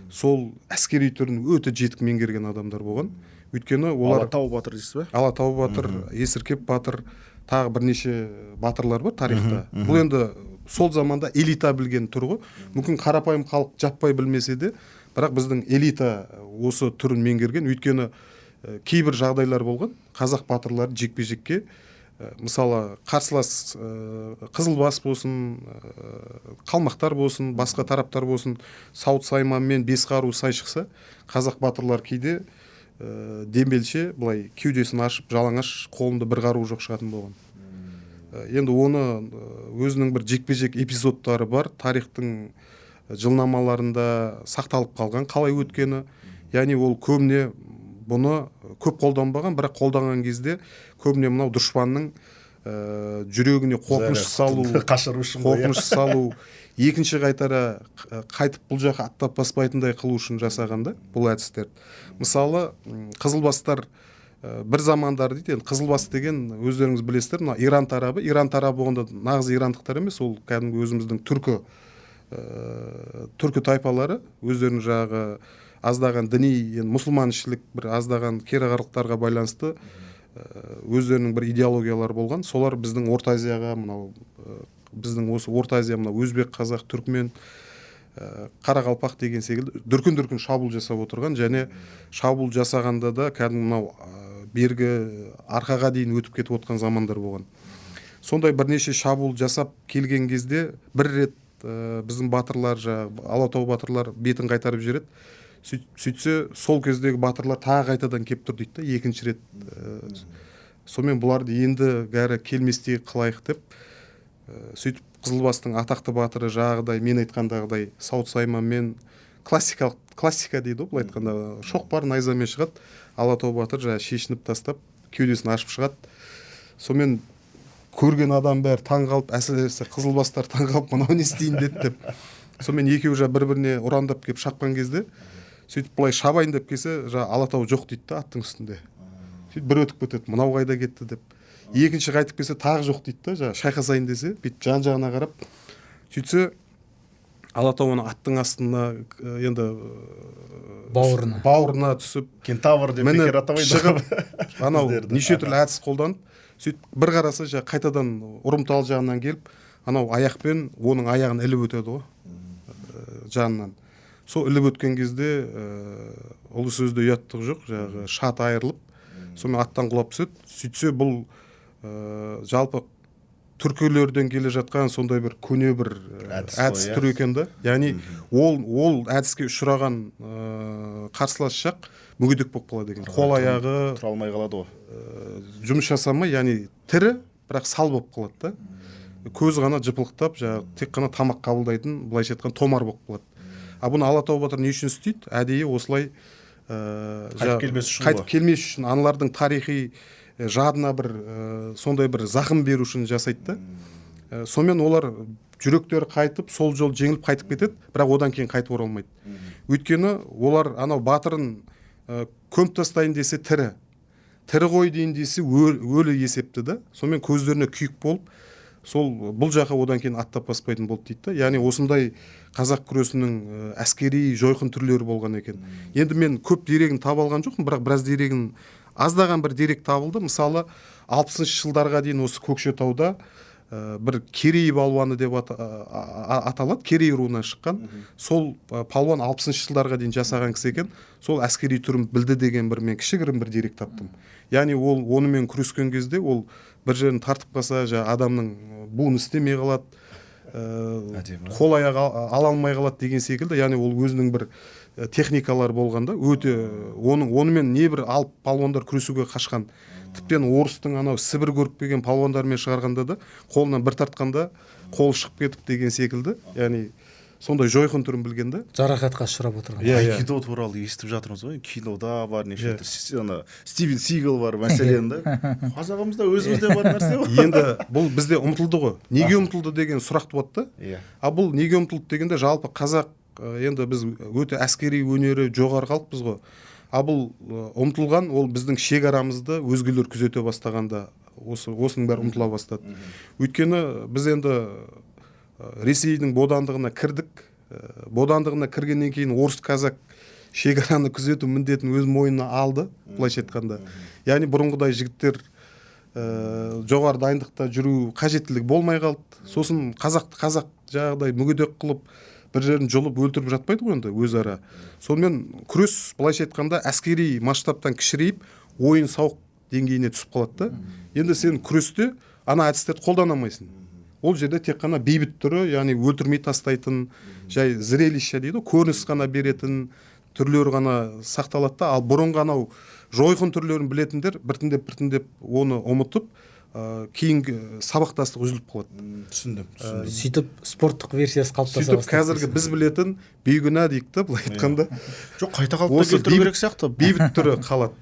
сол әскери түрін өте жетік меңгерген адамдар болған. Өйткені олар Алатау батыр дейсіз бе? Алатау батыр, Есіркеп батыр, тағы бірнеше батырлар бар тарихта. Бұл енді сол заманда элита білген түрі ғой. Мүмкін қарапайым халық жаппай білмесе де, бірақ біздің элита осы түрін меңгерген. Өйткені кейбір жағдайлар болған, қазақ батырлары жекпе-жекке, мысалы, қарсылас Қызылбас болсын, Қалмақтар болсын, басқа тараптар болсын, сауыт сайманмен бес қару сай шықса, қазақ батырлар кейде дембелше былай кеудесін ашып, жалаңаш, қолында бір қару жоқ шығатын болған. Енді оны өзінің бір жекпе-жек эпизодтары бар, тарихтың жылнамаларында сақталып қалған, қалай өткені. Яғни ол көбіне бұны көп қолданбаған, бірақ қолданған кезде көбіне мынау дұшпанның жүрегіне қорқыныш салу, екінші қайтып бұл жаққа аттап баспайтындай қылу үшін жасағанда бұл әдістер. Мысалы, Қызылбастар бір замандар дейді, Қызылбас деген өздеріңіз білесіздер, мына Иран тарабы болғанда нағыз ирандықтар емес, ол кәдімгі өзіміздің түркі тайпалары, өздерінің жағы аздаған діни, мұсылманшілік бір аздаған кереғарлықтарға байланысты өздерінің бір идеологиялары болған. Солар біздің Орта Азияға, біздің осы Орта Азия, өзбек, қазақ, түркмен, Қарақалпақ деген секілді дүркін шабуыл жасап отырған, және шабуыл жасағанда да кәдімгі мынау бергі арқаға дейін өтіп кетіп отқан замандар болған. Сондай бірнеше шабуыл жасап келген кезде бір рет біздің батырлар, Алатау батырлар бетін қайтарып жібереді. Сөйтсе сол кездегі батырлар тағы қайтадан кеп тұр дейді да, екінші рет. Сонымен бұларды енді гәрі келместей қылайық деп, сөйтіп Қызылбастың атақты батыры жаңағыдай мен айтқандағыдай сауыт сайманмен классика дейді ғой, былай айтқанда шоқпар найзамен шығады. Алатау батыр жаңағы шешініп тастап кеудесін ашып шығады. Сонымен көрген адам бәрі таң қалып, әсіресе Қызылбастар таң қалып, мынау не істейін деді деп. Сонымен екеуі бір-біріне ұрандап келіп шапқан кезде, сөйтіп былай шабайын деп келсе, Алатау жоқ дейді да аттың үстінде. Сөйтіп бір өтіп кетеді, мынау қайда кетті деп. Екінші қайтып келсе тағы жоқ дейді да, шайқасайын десе, бүйтіп жан-жағына қарап. Сөйтсе Алатау оны аттың астына енді бауырына түсіп, кентавр деп бекер атамайды, шығып, анау неше түрлі әдіс қолданып, сөйтіп бір қараса қайтадан ұрымтал жағынан келіп, анау аяқпен оның аяғын іліп өтеді ғой жанынан. Сол іліп өткен кезде ұлы сөзде ұяттық жоқ, шат айырылып, сонымен аттан құлап түседі. Сөйтсе бұл жалпы түркілерден келе жатқан сондай бір көне бір әдіс түрі екен да. Яғни ол әдіске ұшыраған қарсылас жақ мүгедек болып қалады екен. Қол аяғы тұра алмай қалады ғой. Жұмыс жасамай, яғни тірі, бірақ сал болып қалады да. Көз ғана жыпылықтап, тек қана тамақ қабылдайтын, былайша айтқан томар болып қалады. Бұны Алатау батыр не үшін істейді? Әдейі осылай қайтып келмес үшін, аналардың тарихи жадына бір сондай бір зақым беру үшін жасайды да. Сонымен олар жүректері қайтып, сол жол жеңіліп қайтып кетеді, бірақ одан кейін қайтып оралмайды. Өйткені олар анау батырын көміп тастайын десе тірі ғой дейін десе өлі есепті да. Сонымен көздеріне күйік болып, сол бұл жаққа одан кейін аттап баспайтын болды дейді да. Яғни осындай қазақ күресінің әскери жойқын түрлері болған екен. Енді мен көп дерегін таба алған жоқпын, бірақ біраз дерегін, аздаған бір дерек табылды. Мысалы 60-шы жылдарға дейін осы Көкшетауда бір Керей балуаны деп аталады, Керей руынан шыққан. Сол палуан 60-шы жылдарға дейін жасаған кісі екен. Сол әскери түрін білді деген бір мен кішігірім бір дерек таптым. Яғни ол онымен күрескен кезде ол бір жерін тартып қалса, адамның буын істемей қалады, қол аяқ ала алмай қалады деген секілді. Яғни ол өзінің бір техникалар болғанда, өте онымен небір алып палуандар күресуге қашқан. Тіптен орыстың анау Сібір көріп келген палуандармен шығарғанда да қолынан бір тартқанда қол шығып кетіп деген секілді. Яғни сондай жойқын түрін білген да. Жарақатқа ұшырап отырған. Айкидо туралы естіп жатырмыз ғой. Кинода бар, неше түрлі Стивен Сигал бар мәселен да. Қазағымызда өзімізде бар нәрсе ғой. Енді бұл бізде ұмытылды ғой. Неге ұмытылды деген сұрақ туады да. Бұл неге ұмытылды дегенде жалпы қазақ, енді біз өте әскери өнері жоғары халықпыз ғой. Бұл ұмытылған, ол біздің шекарамызды өзгелер күзете бастағанда осының бәрі ұмытыла бастады. Өйткені біз енді Ресейдің бодандығына кірдік. Бодандығына кіргеннен кейін орыс казак шекараны күзету міндетін өз мойнына алды, былайша айтқанда. Яғни бұрынғыдай жігіттер жоғары дайындықта жүру қажеттілік болмай қалды. Сосын қазақ жағдай мүгедек қылып бір жерін жұлып өлтіріп жатпайды ғой енді өзара. Сонымен күрес былайша айтқанда әскери масштабтан кішірейіп, ойын сауық деңгейіне түсіп қалады да. Енді сен күресте ана әдістерді қолдана алмайсың. Ол жерде тек қана бейбіт түрі, яғни өлтірмей тастайтын, жай зрелище дейді, көрініс қана беретін түрлері ғана сақталады да. Ал бұрынғы анау жойқын түрлерін білетіндер біртіндеп оны ұмытып, кейінгі сабақтастық үзіліп қалады. Түсіндім. Сөйтіп спорттық версиясы қалыптаса бастады. Сөйтіп қазіргі біз білетін бейгүнә дейік та, былай айтқанда. Жоқ, қайта қалыпқа келтіру керек сияқты. Бейбіт түрі қалады.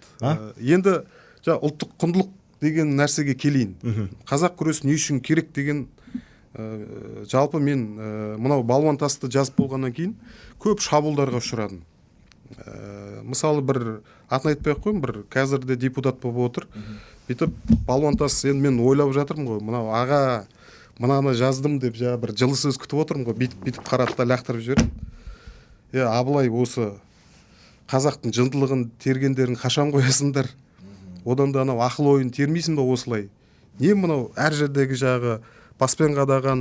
Енді ұлттық құндылық деген нәрсеге келейін. Қазақ күресі не үшін керек деген, жалпы мен мынау балуан тасты жазып болғаннан кейін көп шабуылдарға ұшырадым. Мысалы бір атын айтпай ақ қойын, бір қазірде депутат болып отыр. Бүйтіп балуан тас, енді мен ойлап жатырмын ғой, мынау аға мынаны жаздым деп бір жылы сөз күтіп отырмын ғой, бүйтіп қарады да лақтырып жіберді. Абылай осы қазақтың жындылығын тергендерін қашан қоясыңдар? Одан да анау ақыл ойын термейсің ба осылай? Не мынау әр жердегі баспен қадаған,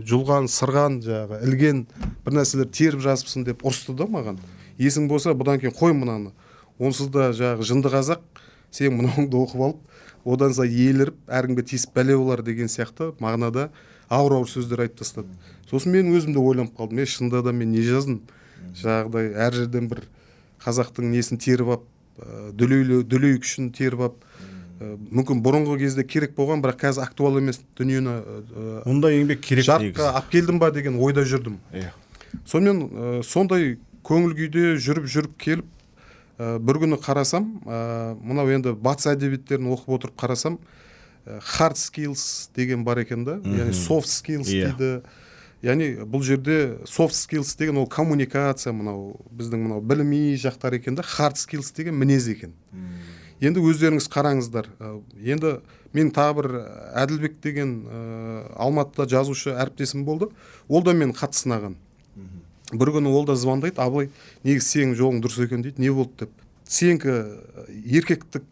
жұлған, сырған, жаңағы ілген бір нәрселер теріп жазыпсың деп ұрысты да маған. Есің болса бұдан кейін қой мынаны, онсыз да жаңағы жынды қазақ, сен мынауыңды оқып алып, одан сайын еліріп, әркімге тиісіп бәле болар деген сияқты мағынада ауыр сөздер айтып тастады. Сосын мен өзімді ойланып қалдым, шынында да мен не жаздым, жаңағыдай әр жерден бір қазақтың несін теріп алып, дүлей күшін теріп алып, мүмкін бұрынғы кезде керек болған, бірақ қазір актуал емес дүниені мұндай еңбек керек жарыққа алып келдім ба деген ойда жүрдім. Сонымен сондай көңіл күйде жүріп келіп, бір күні қарасам, мынау енді батыс әдебиеттерін оқып отырып қарасам, hard skills деген бар екен да, яғни soft skills дейді. Яғни бұл жерде soft skills деген ол коммуникация, мынау біздің мынау білімі жақтар екен да, hard skills деген мінез екен. Енді өздеріңіз қараңыздар. Енді мен тағы бір Әділбек деген Алматыда жазушы әріптесім болды. Ол да мен хат сынаған. Бір күні ол да звондайды, Абылай, негізі сенің жолың дұрыс екен дейді. Не болды деп. Сенікі еркектік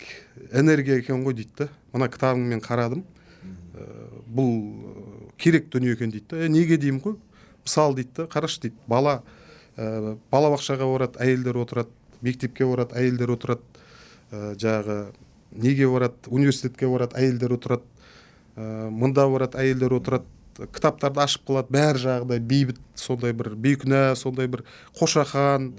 энергия екен ғой дейді. Мына кітабыңды мен қарадым. Бұл керек дүние екен дейді. Неге деймін ғой? Мысалы дейді, қарашы дейді, балабақшаға барады, әйелдер отырады, мектепке барады, әйелдер отырады. Жағы неге барады, университетке барады, әйелдер отырады, мында барады, әйелдер отырады, кітаптарды ашып қалады, бәрі жағдай бейбіт, сондай бір бейкүнә, сондай бір қошақан,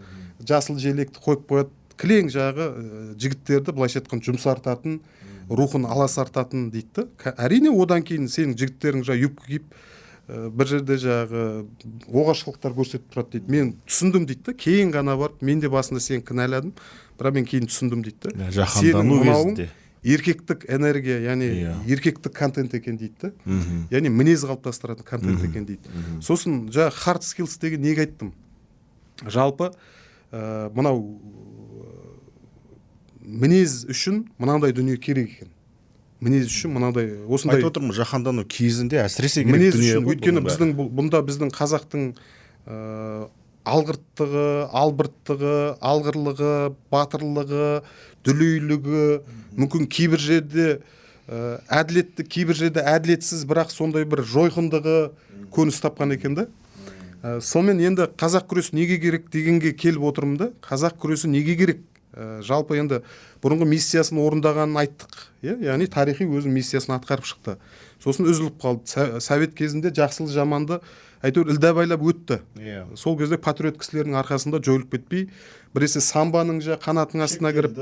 жасыл желекті қойып қояды, кілең жағы жігіттерді былайша айтқанда жұмсартатын, рухын аласартатын дейді. Әрине одан кейін сенің жігіттерің юбка киіп бір жерде жағы оғашқылықтар көрсетіп тұрады дейді. Мен түсіндім дейді. Кейін ғана барып, мен де басында сені кінәладым, бірақ мен кейін түсіндім дейді. Жаһандану кезінде еркектік энергия, яғни еркектік контент екен дейді. Яғни мінез қалыптастыратын контент екен дейді. Сосын hard skills деген неге айттым? Жалпы мынау мінез үшін мынандай дүние керек екен. Мінез үшін мынандай осындай айтып отырмын, жаһандану кезінде әсіресе керек мінез дүние. үшін, өйткені бұнда біздің қазақтың алғырттығы, албырттығы, алғырлығы, батырлығы, дүлейлігі, мүмкін кейбір жерде әділетті, кейбір жерде әділетсіз, бірақ сондай бір жойқындығы көрініс тапқан екен да. Сонымен енді қазақ күресі неге керек дегенге келіп отырмын да. Қазақ күресі неге керек? Жалпы енді бұрынғы миссиясын орындағанын айттық, яғни тарихи өзінің миссиясын атқарып шықты. Сосын үзіліп қалды. Совет кезінде жақсылы жаманды әйтеуір ілдәбайлап өтті. Сол кезде патриот кісілердің арқасында жойылып кетпей, біресе самбаның қанатының астына кіріп,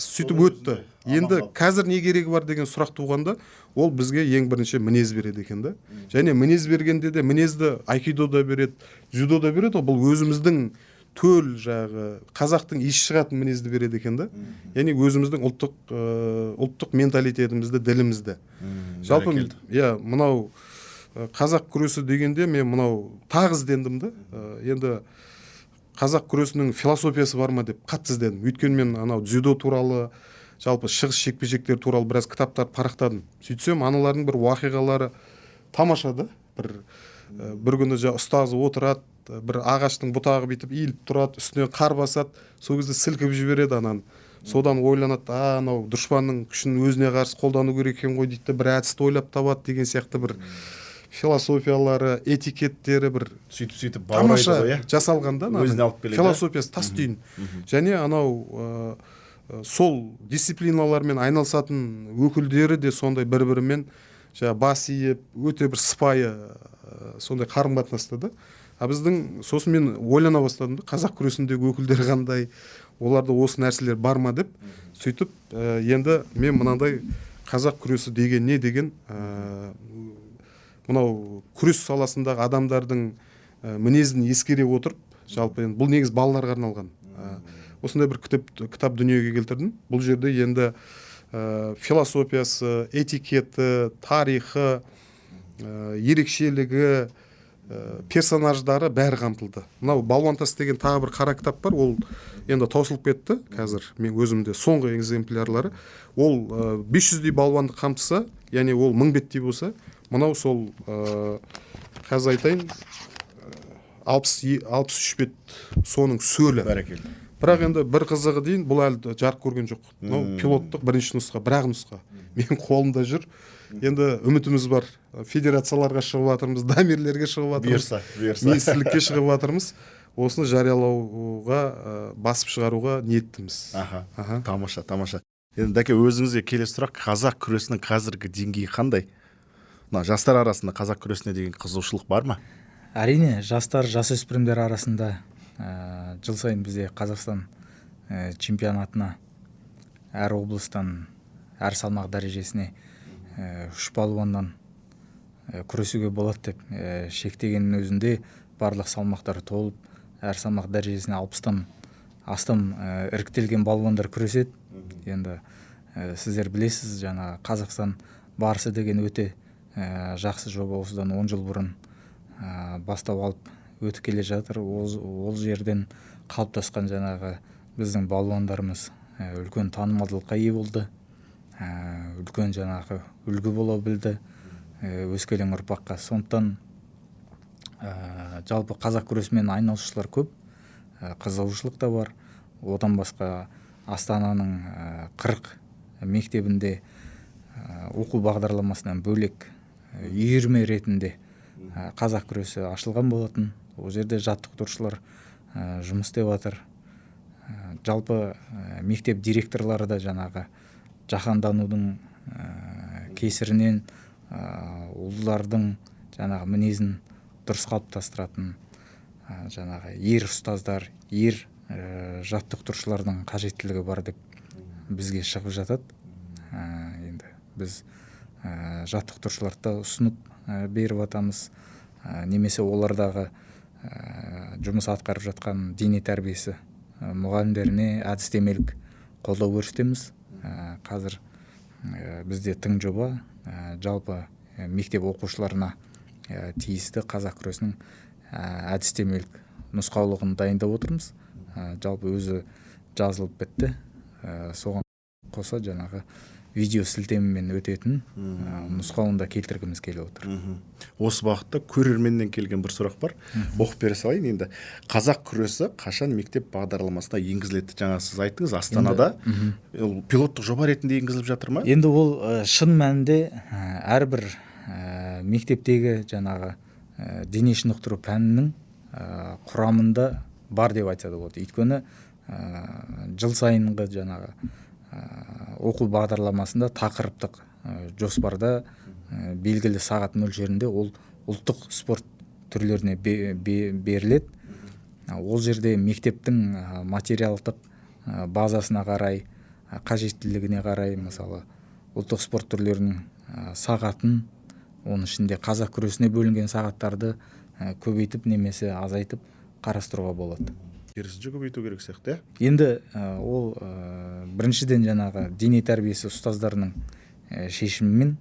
сөйтіп өтті. Енді қазір не керегі бар деген сұрақ туғанда, ол бізге ең бірінші мінез береді екен да. Және мінез бергенде де мінезді айкидода береді, дзюдода береді, бұл өзіміздің төл жағы қазақтың еш шығатын мінезді береді екен да. Яғни өзіміздің ұлттық менталитетімізді, ділімізді. Жалпы мынау қазақ күресі дегенде мен мынау тағы іздендім да. Енді қазақ күресінің философиясы бар ма деп қатты іздедім. Өйткені мен анау дзюдо туралы, жалпы шығыс жекпе-жектер туралы біраз кітаптар парақтадым. Сөйтсем аналардың бір уақиғалары тамаша да. Бір күні ұстазы отырады, бір ағаштың бұтағы битіп иіліп тұрады, үстіне қар басады, сол кезде сілкіп жібереді ананы. Содан ойланады, анау дұшпанның күшін өзіне қарсы қолдану керек екен ғой дейді, бір әдісті ойлап табады деген сияқты бір философиялары, этикеттері бір сөйтіп тамаша жасалған да. Өзіне алып келеді. Философиясы тас түйін. Және анау сол дисциплиналармен айналысатын өкілдері де сондай бір-бірімен бас иіп, өте бір сыпайы сондай қарым-қатынаста да. Біздің сосын мен ойлана бастадым да, қазақ күресіндегі өкілдері қандай, оларда осы нәрселер бар ма деп. Сөйтіп енді мен мынандай қазақ күресі деген не деген мынау күрес саласындағы адамдардың мінезін ескере отырып, жалпы енді бұл негіз балаларға арналған. Осындай бір кітап дүниеге келтірдім. Бұл жерде енді философиясы, этикеті, тарихы, ерекшелігі, персонаждары бәрі қамтылды. Мынау Балуантас деген тағы бір қара кітап бар, ол енді таусылып кетті қазір. Мен өзімде соңғы экземплярлары. Ол 500-дей балуанды қамтыса, яғни ол 1000 беттей болса, мынау сол қазір айтайын 63 бет соның сөлі. Бәрекелді. Бірақ енді бір қызығы дейін, бұл әлі жарық көрген жоқ. Мынау пилоттық бірінші нұсқа, бір-ақ нұсқа. Менің қолымда жүр. енді үмітіміз бар, федерацияларға шығып жатырмыз, дамирлерге шығып жатырмыз, бұйырса министрлікке шығып жатырмыз. Осыны жариялауға, басып шығаруға ниеттіміз. Аха. Тамаша. Енді Дәке, өзіңізге келесі сұрақ, қазақ күресінің қазіргі деңгейі қандай? Мына жастар арасында қазақ күресіне деген қызығушылық бар ма? Әрине, жастар, жасөспірімдер арасында жыл сайын бізде Қазақстан чемпионатына әр облыстан, әр салмақ дәрежесіне 3 балуаннан күресуге болады деп шектегеннің өзінде барлық салмақтар толып, әр салмақ дәрежесіне 60-тан астам іріктелген балуандар күреседі. Енді сіздер білесіз, жаңа Қазақстан барысы деген өте жақсы жоба, осыдан 10 жыл бұрын бастау алып өтіп келе жатыр. Ол жерден қалыптасқан жаңағы біздің балуандарымыз үлкен танымалдылыққа ие болды, үлкен жаңағы үлгі бола білді өскелең ұрпаққа. Сондықтан жалпы қазақ күресімен айналысушылар көп, қызығушылық та бар. Одан басқа Астананың 40 мектебінде оқу бағдарламасынан бөлек үйірме ретінде қазақ күресі ашылған болатын. Ол жерде жаттықтырушылар жұмыс істеп жатыр. Жалпы мектеп директорлары да жаңағы жаһанданудың кесірінен ұлдардың жаңағы мінезін дұрыс қалыптастыратын жаңағы ер ұстаздар, ер жаттықтырушылардың қажеттілігі бар деп бізге шығып жатады. Енді біз жаттықтырушыларды ұсынып беріп жатамыз, немесе олардағы жұмыс атқарып жатқан дене тәрбиесі мұғалімдеріне әдістемелік қолдау көрсетеміз. Қазір бізде тың жоба, жалпы мектеп оқушыларына тиісті қазақ күресінің әдістемелік нұсқаулығын дайындап отырмыз. Жалпы өзі жазылып бітті. Соған қоса жаңағы видео сілтемемен өтетін нұсқауын да келтіргіміз келіп отыр. Осы бағытта көрерменнен келген бір сұрақ бар. Оқып бере салайын енді. Қазақ күресі қашан мектеп бағдарламасына енгізіледі? Жаңа сіз айттыңыз, Астанада пилоттық жоба ретінде енгізіліп жатыр ма? Енді ол шын мәнінде әрбір мектептегі жаңағы дене шынықтыру пәнінің құрамында бар деп айтса да болады. Өйткені жыл сайынғы жаңағы оқу бағдарламасында тақырыптық жоспарда белгілі сағат мөлшерінде ол ұлттық спорт түрлеріне беріледі. Ол жерде мектептің материалдық базасына қарай, қажеттілігіне қарай, мысалы ұлттық спорт түрлерінің сағатын, оның ішінде қазақ күресіне бөлінген сағаттарды көбейтіп немесе азайтып қарастыруға болады. Керісінше көбейту керек сияқты. Енді ол біріншіден жаңағы дене тәрбиесі ұстаздарының шешімімен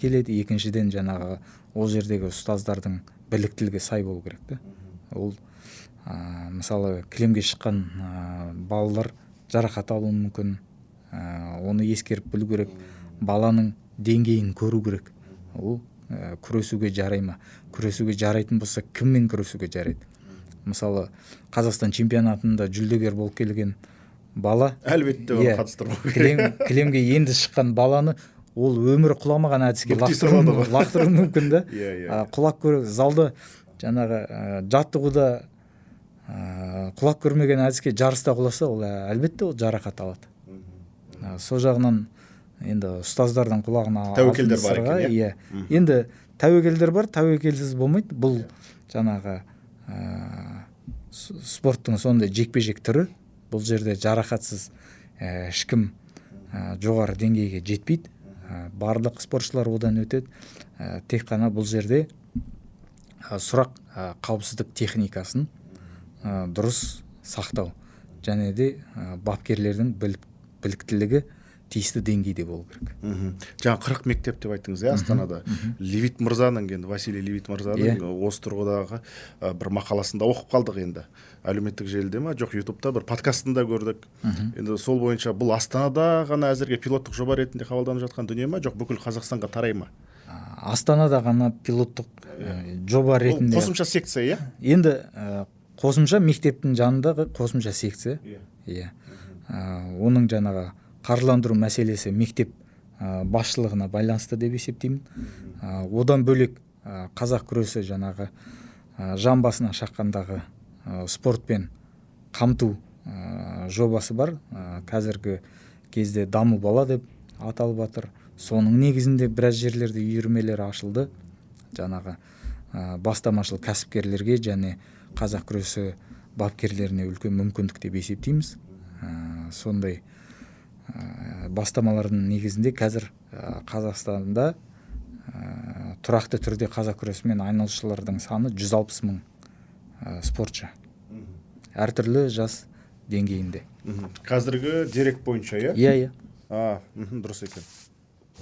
келеді. Екіншіден жаңағы ол жердегі ұстаздардың біліктілігі сай болу керек. Ол мысалы кілемге шыққан балалар жарақат алуы мүмкін. Оны ескеріп білу керек. Баланың деңгейін көру керек. Ол күресуге жарай ма? Күресуге жарайтын болса, кіммен күресуге жарайды? Мысалы Қазақстан чемпионатында жүлдегер болып келген бала, әлбетте оны қатыстырмау керек. Кілемге енді шыққан баланы ол өмірі құламаған әдіске лақтыруы мүмкін да. Құлап көріп, залда жаңағы жаттығуда құлап көрмеген әдіске жарыста құласа, ол әлбетте ол жарақат алады. Сол жағынан енді ұстаздардың құлағына тәуекелдер бар екен. Енді тәуекелдер бар, тәуекелсіз болмайды. Бұл жаңағы спорттың сондай жекпе-жек түрі. Бұл жерде жарақатсыз ешкім жоғары деңгейге жетпейді. Барлық спортшылар одан өтеді. Тек қана бұл жерде сұрақ қауіпсіздік техникасын дұрыс сақтау және де бапкерлердің біліктілігі тиісті деңгейде болу керек. Жаңа 40 мектеп деп айттыңыз, Астанада. Левит мырзаның, енді Василий Левит мырзаның осы тұрғыдағы бір мақаласында оқып қалдық енді. Әлеуметтік желіде ма, жоқ ютубта бір подкастында көрдік. Енді сол бойынша бұл Астанада ғана әзірге пилоттық жоба ретінде қабылданып жатқан дүние ма, жоқ бүкіл Қазақстанға тарай ма? Астанада ғана пилоттық жоба ретінде. Қосымша секция, Енді қосымша мектептің жанындағы қосымша секция. Оның жаңағы қаржыландыру мәселесі мектеп басшылығына байланысты деп есептеймін. Одан бөлек қазақ күресі жаңағы жан басына шаққандағы спортпен қамту жобасы бар. Қазіргі кезде даму бала деп аталып жатыр. Соның негізінде біраз жерлерде үйірмелер ашылды. Жаңағы бастамашыл кәсіпкерлерге және қазақ күресі бапкерлеріне үлкен мүмкіндік деп есептейміз. Сондай бастамалардың негізінде қазір Қазақстанда тұрақты түрде қазақ күресімен айналысушылардың саны 160 мың спортшы. Әртүрлі жас деңгейінде. Қазіргі дерек бойынша, иә? Иә. Дұрыс екен.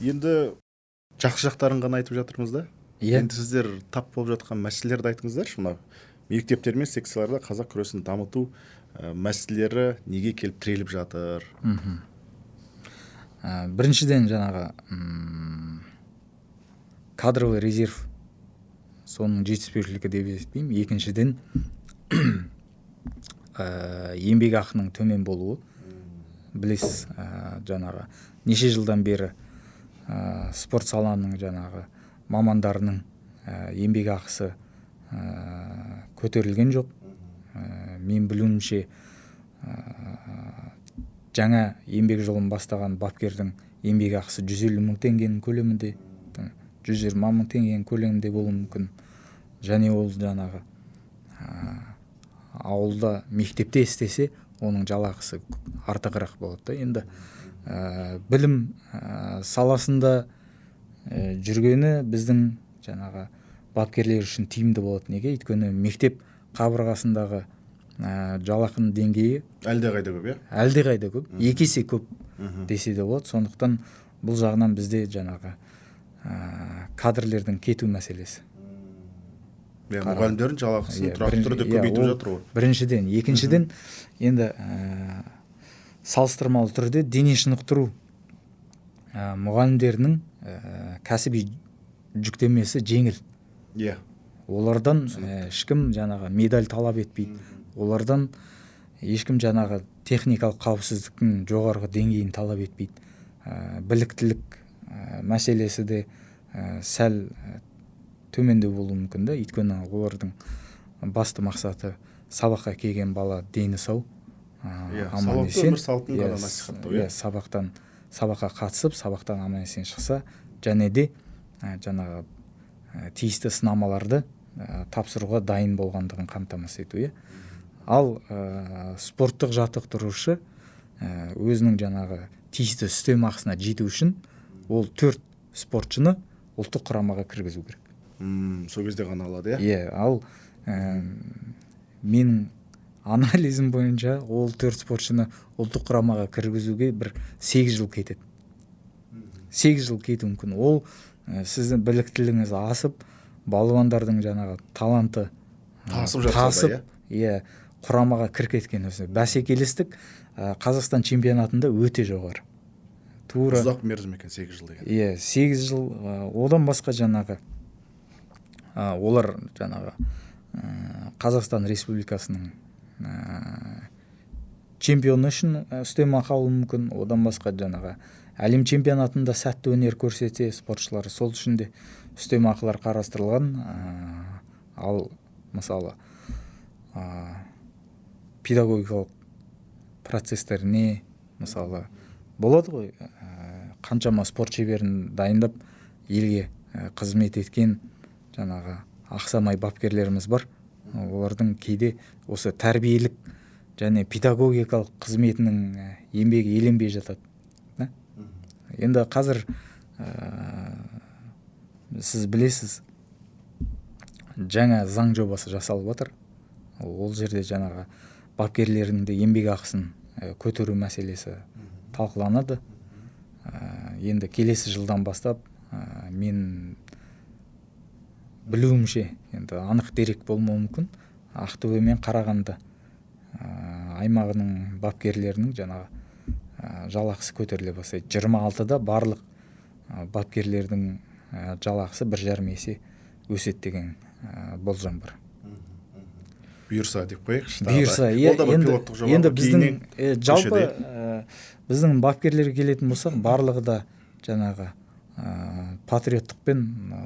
Енді жақсы жақтарын ғана айтып жатырмыз да. Енді сіздер тап болып жатқан мәселелерді айтыңыздаршы. Мына мектептер мен секцияларда қазақ күресін дамыту мәселелері неге келіп тіреліп жатыр? Біріншіден жаңағы кадровый резерв соның жетіспеушілігі деп есептеймін. Екіншіден еңбек ақының төмен болуы. Білесіз, жаңағы неше жылдан бері спорт саланың жаңағы мамандарының еңбек ақысы көтерілген жоқ. Мен білуімше жаңа еңбек жолын бастаған бапкердің еңбек ақысы 150 мың теңгенің көлемінде, 120 мың теңгенің көлемінде болуы мүмкін. Және ол жаңағы ауылда мектепте істесе, оның жалақысы артығырақ болады. Енді білім саласында жүргені біздің жаңағы бапкерлер үшін тиімді болады. Неге? Өйткені мектеп қабырғасындағы жалақының деңгейі әлдеқайда көп, иә? Әлдеқайда көп, екі есе көп десе де болады. Сондықтан бұл жағынан бізде жаңағы кадрлердің кету мәселесі. Мұғалімдердің жалақысын тұрақты түрде көбейтіп жатыр ғой. Біріншіден, екіншіден енді салыстырмалы түрде дене шынықтыру мұғалімдерінің кәсіби жүктемесі жеңіл. Иә. Олардан ешкім жаңағы медаль талап етпейді. Олардан ешкім жаңағы техникалық қауіпсіздіктің жоғарғы деңгейін талап етпейді. Біліктілік мәселесі де сәл төмендеу болуы мүмкін да. Өйткені олардың басты мақсаты сабаққа келген бала дені сау, аман есен. Сабаққа қатысып, сабақтан аман есен шықса, және де жаңағы тиісті сынамаларды тапсыруға дайын болғандығын қамтамасыз ету. Ал спорттық жаттықтырушы өзінің жаңағы тиісті үстемақысына жету үшін ол 4 спортшыны ұлттық құрамаға кіргізу керек. Сол кезде ғана алады, иә? Ал менің анализім бойынша ол 4 спортшыны ұлттық құрамаға кіргізуге бір 8 жыл кетеді. 8 жыл кету мүмкін. Ол сіздің біліктілігіңіз асып, балуандардың жаңағы таланты тасып, құрамаға кіркеткен өзі. Бәсекелестік Қазақстан чемпионатында өте жоғары. Ұзақ мерзім екен 8 жыл деген. 8 жыл. Одан басқа жаңағы олар жаңағы Қазақстан Республикасының чемпионы үшін үстемақы алуы мүмкін. Одан басқа жаңағы әлем чемпионатында сәтті өнер көрсетсе спортшылар, сол үшін де үстемақылар қарастырылған. Ал мысалы педагогикалық процестеріне мысалы болады ғой, қаншама спорт шеберін дайындап елге қызмет еткен жаңағы ақсамай бапкерлеріміз бар. Олардың кейде осы тәрбиелік және педагогикалық қызметінің еңбегі еленбей жатады. Енді қазір сіз білесіз, жаңа заң жобасы жасалып жатыр. Ол жерде жаңағы бапкерлердің де еңбек ақысын көтеру мәселесі талқыланады. Енді келесі жылдан бастап мен білуімше, енді анық дерек болмауы мүмкін, Ақтөбе мен Қарағанды аймағының бапкерлерінің жаңағы жалақысы көтеріле бастайды. 26-да барлық бапкерлердің жалақысы 1,5 есе өседі деген болжам бар. Бұйырса деп қояйықшы. Бұйырса, енді біздің жалпы біздің бапкерлерге келетін болсақ, барлығы да жаңағы патриоттық пен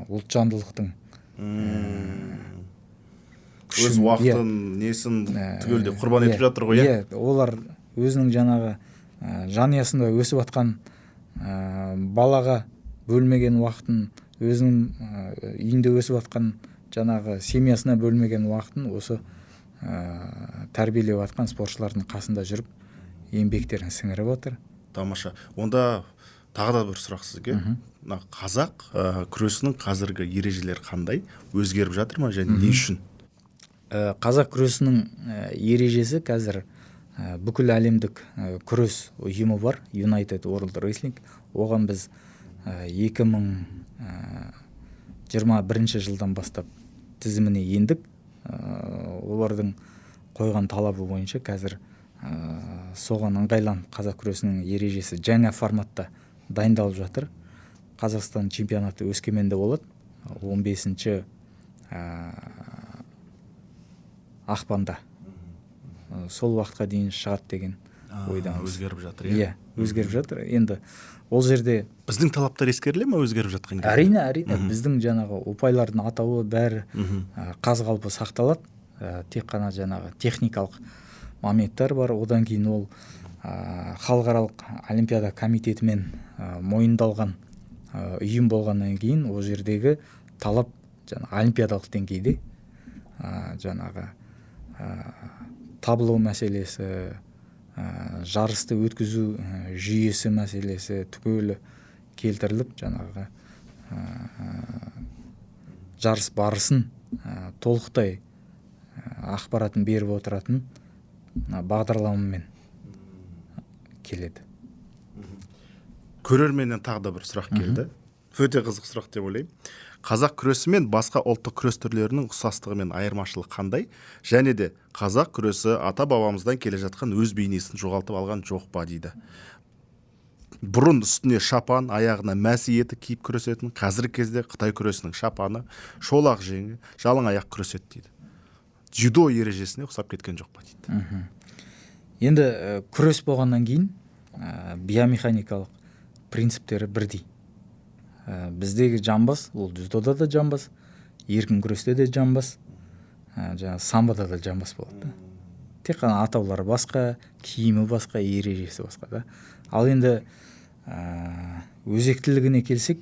ұлтжандылықтың өз уақытын несін түгелдей құрбан етіп жатыр ғой. иә, олар өзінің жаңағы жанұясында өсіп жатқан балаға бөлмеген уақытын, өзінің үйінде өсіп жатқан жаңағы семьясына бөлмеген уақытын осы тәрбиелеп жатқан спортшылардың қасында жүріп еңбектерін сіңіріп отыр. Тамаша. Онда тағы да бір сұрақ сізге. Қазақ күресінің қазіргі ережелері қандай? Өзгеріп жатыр ма және не үшін? Қазақ күресінің ережесі қазір бүкіл әлемдік күрес ұйымы бар, United World Wrestling. Оған біз 2021 жылдан бастап тізіміне ендік. Олардың қойған талабы бойынша қазір соған ыңғайланып қазақ күресінің ережесі жаңа форматта дайындалып жатыр. Қазақстан чемпионаты Өскеменде болады. 15 ақпанда. Сол уақытқа дейін шығады деген ойдамыз. Өзгеріп жатыр, иә? Өзгеріп жатыр. Енді ол жерде біздің талаптар ескеріле ме өзгеріп жатқан кезде? Әрине, біздің жаңағы ұпайлардың атауы бәрі қаз қалпы сақталады. Тек қана жаңағы техникалық моменттер бар. Одан кейін ол халықаралық олимпиада комитетімен мойындалған ұйым болғаннан кейін ол жердегі талап олимпиадалық деңгейде жаңағы табло мәселесі, жарысты өткізу жүйесі мәселесі түгелі келтіріліп, жаңағы жарыс барысын толықтай ақпаратын беріп отыратын бағдарламамен келеді. Көрерменнен тағы да бір сұрақ келді. Өте қызық сұрақ деп ойлаймын. Қазақ күресі мен басқа ұлттық күрес түрлерінің ұқсастығы мен айырмашылығы қандай? Және де қазақ күресі ата-бабамыздан келе жатқан өз бейнесін жоғалтып алған жоқ па дейді. Бұрын үстіне шапан, аяғына мәсі еті киіп күресетін, қазіргі кезде Қытай күресінің шапаны, шолақ жеңі, жалаң аяқ күреседі дейді. Дзюдо ережесіне ұқсап кеткен жоқ па дейді. Енді күрес болғаннан кейін биомеханикалық принциптері бірдей. Біздегі жамбас, ол дзюдода да жамбас, еркін күресте де жамбас, самбода да жамбас болады. Тек қана атаулары басқа, киімі басқа, ережесі басқа да. Ал енді өзектілігіне келсек,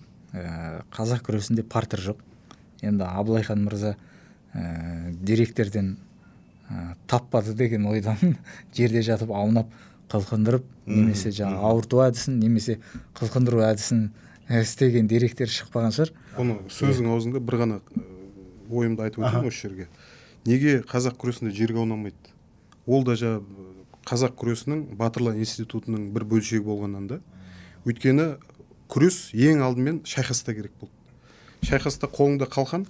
қазақ күресінде партер жоқ. Енді Абылайхан мырза директорден таппады деген ойдан жерде жатып аунап қылқындырып, немесе ауырту әдісін, немесе қылқындыру әдісін істеген директор шықпаған шығар. Оны сөзің аузында бір ғана ойымды айтып өтейін осы жерге. Неге қазақ күресінде жерге аунамайды? Ол да қазақ күресінің батырлар институтының бір бөлшегі болғаннан да. Өйткені күрес ең алдымен шайқаста керек болды. Шайқаста қолыңда қалқан,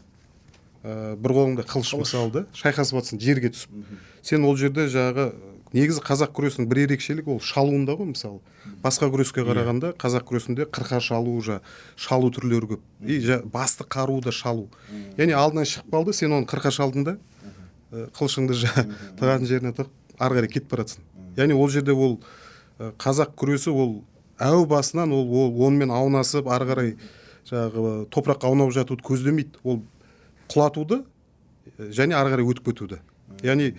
бір қолыңда қылыш мысалы, шайқасып жатсың жерге түсіп. Сен ол жерде негізі қазақ күресінің бір ерекшелігі ол шалуында ғой, мысалы. Басқа күреске қарағанда қазақ күресінде қырқа шалу, шалу түрлері көп. Басты қару да шалу. Яғни алдынан шығып қалды, сен оны қырқа шалдың да, қылышыңды тығатын жеріне тығып, ары қарай кетіп баратсың. Яғни ол жерде ол қазақ күресі ол әу басынан ол онымен аунасып, ары қарай топыраққа аунап жатуды көздемейді. Ол құлатуды және ары қарай өтіп кетуді. Яғни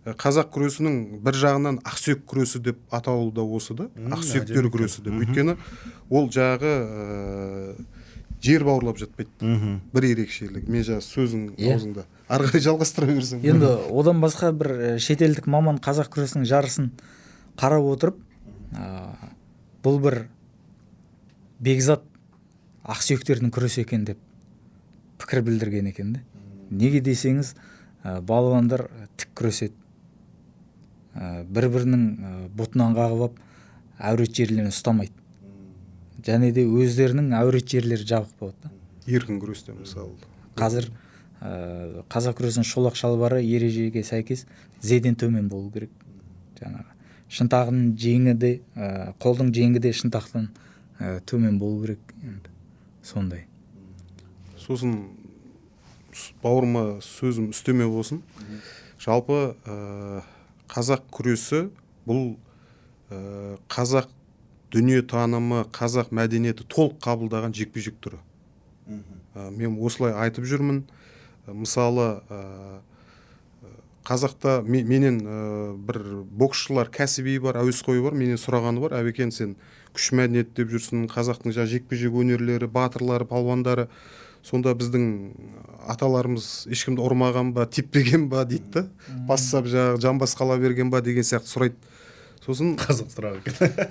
қазақ күресінің бір жағынан ақсүйек күресі деп атауы да осы да, ақсүйектер күресі деп. Өйткені ол жер бауырлап жатпайды. Бір ерекшелігі. Мен сөзің аузыңда. Ары қарай жалғастыра берсең. Енді одан басқа бір шетелдік маман қазақ күресінің жарысын қарап отырып, бұл бір бекзат ақсүйектердің күресі екен деп пікір білдірген екен де. Неге десеңіз, балуандар тік күреседі. Бір-бірінің бұтынан қағып алып, әурет жерлерін ұстамайды. Және де өздерінің әурет жерлері жабық болады. Еркін күресте мысалы. Қазір қазақ күресінің шолақ шалбары ережеге сәйкес зеден төмен болу керек. Жаңағы шынтағының жеңі де, қолдың жеңі де шынтақтан төмен болу керек. Сондай. Сосын бауырыма сөзім үстеме болсын. Жалпы қазақ күресі бұл қазақ дүние танымы, қазақ мәдениеті толық қабылдаған жекпе-жек түрі. Мен осылай айтып жүрмін. Мысалы қазақта менен бір боксшылар кәсіби бар, әуесқой бар, менен сұрағаны бар: әбекен, сен күш мәдениет деп жүрсің, қазақтың жекпе-жек өнерлері, батырлары, палуандары, сонда біздің аталарымыз ешкімді ұрмаған ба, теппеген ба дейді да, бассап жамбас қала берген ба деген сияқты сұрайды. Сосын қызық сұрақ екен.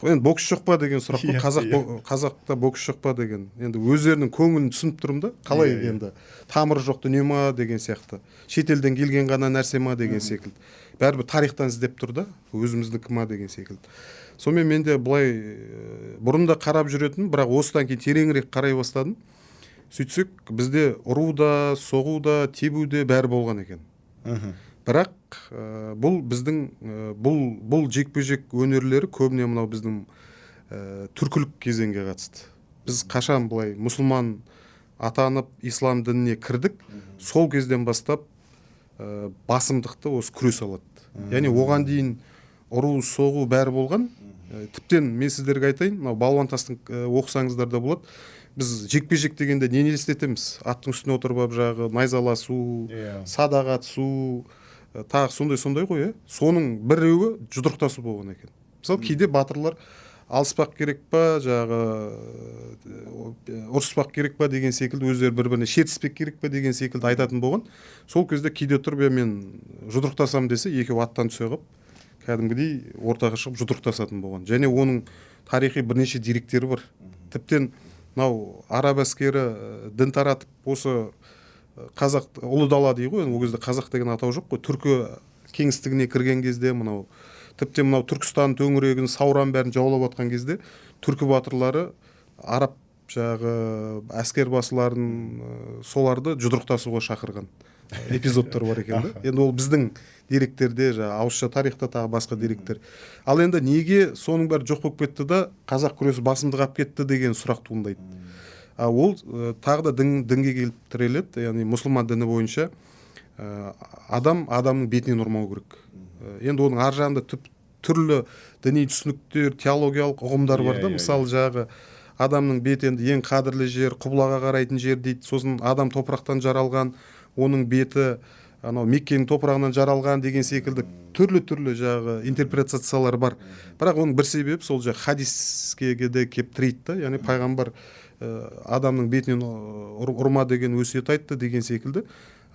енді бокс жоқ па деген сұрақ қой. Қазақта бокс жоқ па деген. Енді өздерінің көңілін түсініп тұрмын да, қалай енді тамыры жоқ дүние ма деген сияқты, шетелден келген ғана нәрсе ма деген секілді. Бәрібір тарихтан іздеп тұр да, өзіміздікі ма деген секілді. Сонымен мен де былай бұрында қарап жүретін, бірақ осыдан кейін тереңірек қарай бастадым. Сөйтсек, бізде ұру да, соғу да, тебу де бәрі болған екен. Бірақ бұл біздің бұл жекпе-жек өнерлері көбіне мынау біздің түркілік кезеңге қатысты. Біз қашан былай мұсылман атанып ислам дініне кірдік, сол кезден бастап басымдықты осы күрес алады. Яғни оған дейін ұру, соғу бәрі болған. Тіптен мен сіздерге айтайын, мынау балуан тастың оқысаңыздар да болады. Біз жекпе-жек дегенде нені елестетеміз? Аттың үстіне отырып жағы найзаласу, садаға атысу, тағы сондай ғой. Соның біреуі жұдырықтасу болған екен. Мысалы, кейде батырлар алыспақ керек па, жағы ұрыспақ керек па деген секілді, өздері бір-біріне шертіспек керек па деген секілді айтатын болған. Сол кезде кейде тұрып, мен жұдырықтасам десе, екеуі аттан түсе қалып, кәдімгідей ортаға шығып жұдырықтасатын болған. Және оның тарихи бірнеше деректері бар. Тіптен мынау араб әскері дін таратып, осы қазақ ұлы дала дейді ғой, ол кезде қазақ деген атау жоқ қой. Түркі кеңістігіне кірген кезде, мынау тіптен мынау Түркістан төңірегін, Сауран бәрін жаулап атқан кезде түркі батырлары араб әскер басыларын соларды жұдырықтасуға шақырған эпизодтар бар екен да. Енді ол біздің деректерде, ауызша тарихта, тағы басқа деректер. Ал енді неге соның бәрі жоқ болып кетті да қазақ күресі басымдық алып кетті деген сұрақ туындайды. Ол тағы да дінге келіп тіреледі. Яғни мұсылман діні бойынша адамның бетінен ұрмау керек. Енді оның ар жағында түрлі діни түсініктер, теологиялық ұғымдар бар да. Мысалы, адамның беті енді ең қадірлі жер, құбылаға қарайтын жер дейді. Сосын адам топырақтан жаралған, оның беті анау Меккенің топырағынан жаралған деген секілді түрлі интерпретациялар бар. Бірақ оның бір себебі сол хадиске де кеп тірейді да. Яғни пайғамбар адамның бетінен ұрма деген өсиет айтты деген секілді.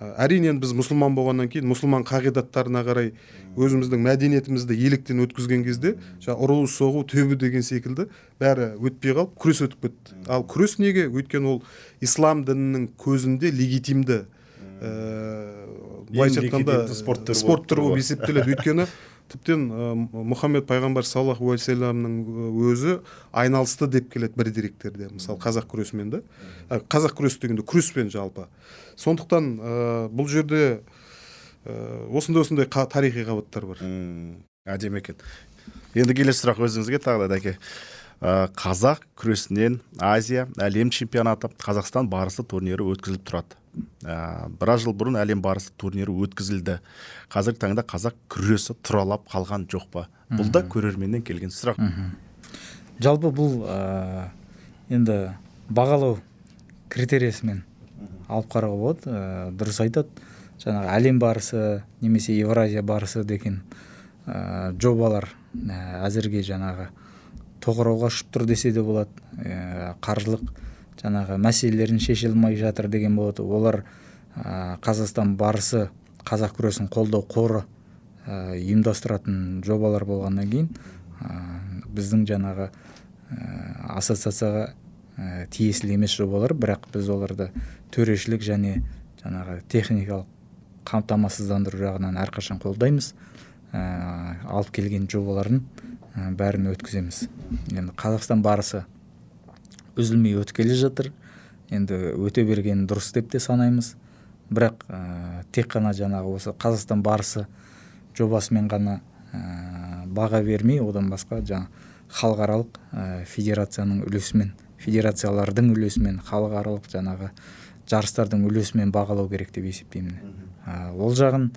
Әрине біз мұсылман болғаннан кейін мұсылман қағидаттарына қарай өзіміздің мәдениетімізді електен өткізген кезде ұру, соғу, тебу деген секілді бәрі өтпей қалып күрес өтіп кетті. Ал күрес неге? Өйткені ол ислам дінінің көзінде легитимді былайша айтқанда спорт түрі болып есептеледі. Өйткені тіптен Мұхаммед пайғамбар саллаллаху алейхи вассаламның өзі айналысты деп келеді бір деректерде. Мысалы, қазақ күресімен да. Қазақ күресі дегенде күреспен жалпы. Сондықтан бұл жерде осындай тарихи қабаттар бар. Әдемі екен. Енді келесі сұрақ өзіңізге тағы да дәке. Қазақ күресінен Азия әлем чемпионаты, Қазақстан барысы турнирі өткізіліп тұрады. Біраз жыл бұрын әлем барысы турнирі өткізілді. Қазіргі таңда қазақ күресі тұралап қалған жоқ па? Бұл да көрерменнен келген сұрақ. Жалпы бұл енді бағалау критериясымен алып қарауға болады. Дұрыс айтады. Жаңағы әлем барысы немесе Евразия барысы деген жобалар әзірге тоғырауға ұшып тұр десе де болады. Қаржылық мәселелерін шешілмей жатыр деген болады. Олар Қазақстан барысы, қазақ күресін қолдау қоры ұйымдастыратын жобалар болғаннан кейін біздің ассоциацияға тиесілі емес жобалар, бірақ біз оларды төрешілік және техникалық қамтамасыздандыру жағынан әрқашан қолдаймыз. Алып келген жобаларын бәрін өткіземіз. Енді Қазақстан барысы үзілмей өткелі жатыр. Енді өте берген дұрыс деп те санаймыз. Бірақ тек қана осы Қазақстан барысы жобасымен ғана баға бермей, одан басқа халықаралық федерацияның үлесімен, федерациялардың үлесімен, халықаралық жарыстардың үлесімен бағалау керек деп есептеймін. Ол жағын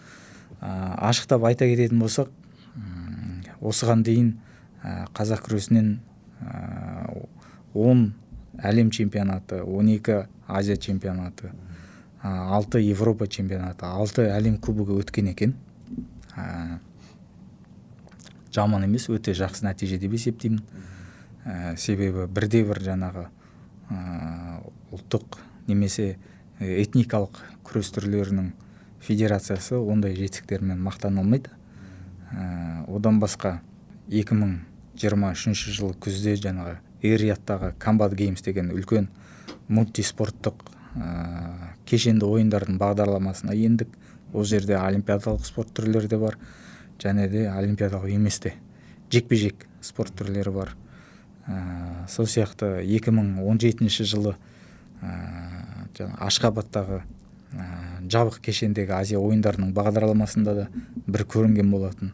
ашықтап айта кететін болсақ, осыған дейін қазақ күресінен 10 әлем чемпионаты, 12 Азия чемпионаты, 6 Европа чемпионаты, 6 әлем кубогы өткен екен. Жаман емес, өте жақсы нәтиже деп есептеймін. Себебі бірде-бір жаңағы ұлттық немесе этникалық күрес түрлерінің федерациясы ондай жетістіктермен мақтана алмайды. Одан басқа 2023 жылы күзде жаңағы Эр-Риядтағы Combat Games деген үлкен мультиспорттық кешенді ойындардың бағдарламасына ендік. Ол жерде олимпиадалық спорт түрлері де бар, және де олимпиадалық емес те жекпе-жек спорт түрлері бар. Сол сияқты 2017 жылы Ашхабадтағы жабық кешендегі Азия ойындарының бағдарламасында да бір көрінген болатын.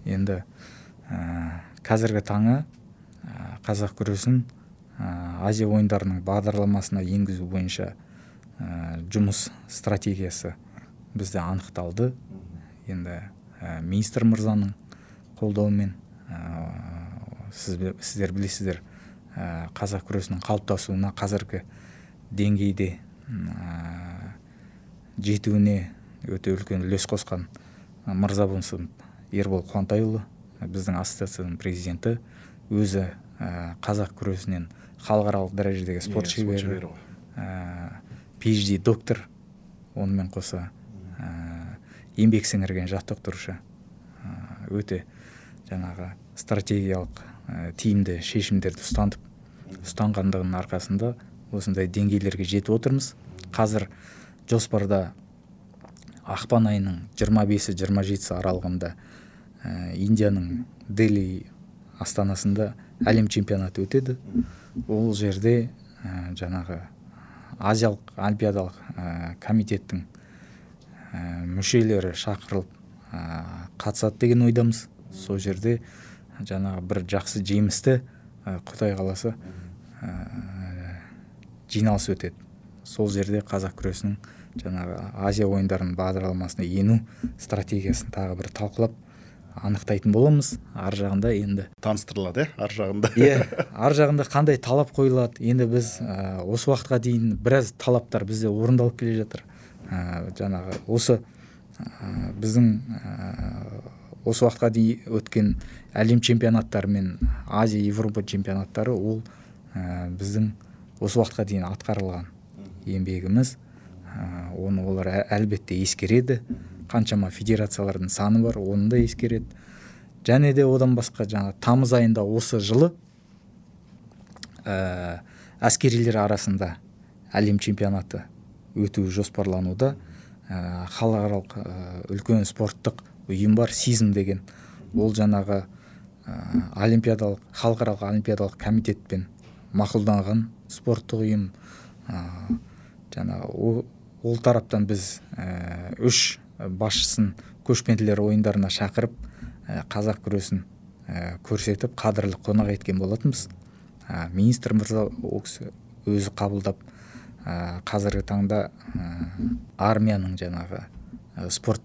Енді қазіргі таңы қазақ күресін Азия ойындарының бағдарламасына енгізу бойынша жұмыс стратегиясы бізде анықталды. Енді министр мырзаның қолдауымен, сіздер білесіздер, қазақ күресінің қалыптасуына қазіргі деңгейде жетуіне өте үлкен үлес қосқан мырза болсын Ербол Қуантайұлы, біздің ассоциацияның президенті, өзі қазақ күресінен халықаралық дәрежедегі спорт шебері, PhD доктор, онымен қоса еңбек сіңірген жаттықтырушы, өте жаңағы стратегиялық тиімді шешімдерді ұстанғандығының арқасында осындай деңгейлерге жетіп отырмыз. Қазір жоспарда ақпан айының 25-27 аралығында Индияның Дели астанасында әлем чемпионаты өтеді. Ол жерде жаңағы Азиялық олимпиадалық комитеттің мүшелері шақырылып қатысады деген ойдамыз. Сол жерде жаңағы бір жақсы жемісті Құдай қаласа жиналыс өтеді. Сол жерде қазақ күресінің жаңағы Азия ойындарының бағдарламасына ену стратегиясын тағы бір талқылап анықтайтын боламыз. Ар жағында енді таныстырылады, ар жағында. Ар жағында қандай талап қойылады. Енді біз осы уақытқа дейін біраз талаптар бізде орындалып келе жатыр. Жаңағы осы біздің осы уақытқа дейін өткен әлем чемпионаттары мен Азия, Европа чемпионаттары ол біздің осы уақытқа дейін атқарылған еңбегіміз. Оны олар әлбетте ескереді. Қаншама федерациялардың саны бар, оны да ескереді. Және де одан басқа жаңа тамыз айында осы жылы әскерилер арасында әлем чемпионаты өтуі жоспарлануда. Халықаралық үлкен спорттық ұйым бар, СИЗМ деген. Ол жаңағы олимпиадалық, халықаралық олимпиадалық комитетпен мақұлданған спорттық ұйым. Жаңағы ол тараптан біз 3 басшысын көшпенділер ойындарына шақырып қазақ күресін көрсетіп қадірлі қонақ еткен болатынбыз. Министр мырза өзі қабылдап қазіргі таңда армияның жаңағы спорт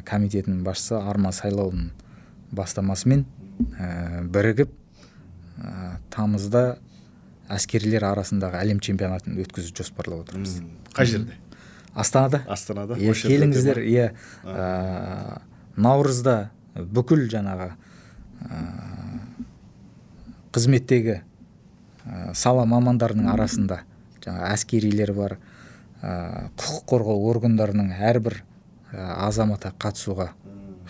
комитетінің басшысы Арман Сайлауының бастамасымен бірігіп тамызда әскерилер арасындағы әлем чемпионатын өткізу жоспарлап отырмыз. Қай жерде? Астанада. Келіңіздер. Наурызда бүкіл жаңағы қызметтегі сала мамандарының арасында жаңа әскерилер бар, құқық қорғау органдарының әрбір азаматы қатысуға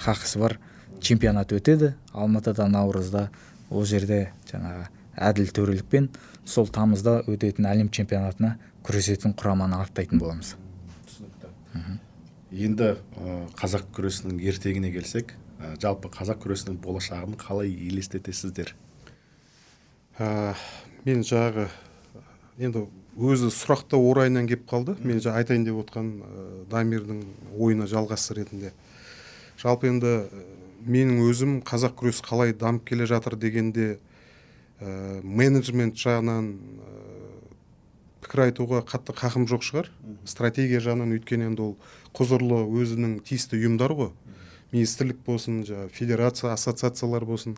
хақысы бар чемпионат өтеді. Алматыда наурызда. Ол жерде жаңағы әділ төрелікпен сол тамызда өтетін әлем чемпионатына күресетін құраманы анықтайтын боламыз. Енді қазақ күресінің ертеңіне келсек, жалпы қазақ күресінің болашағын қалай елестетесіздер? Мен жағы енді өзі сұрақты орайынан кеп қалды. Мен айтайын деп отқан Дамирдің ойына жалғасы ретінде. Жалпы енді менің өзім қазақ күресі қалай дамып келе жатыр дегенде менеджмент жағынан пікір айтуға қатты қақым жоқ шығар. Стратегия жағынан өйткені енді ол құзырлы өзінің тиісті ұйымдар ғой. Министрлік болсын, федерация, ассоциациялар болсын.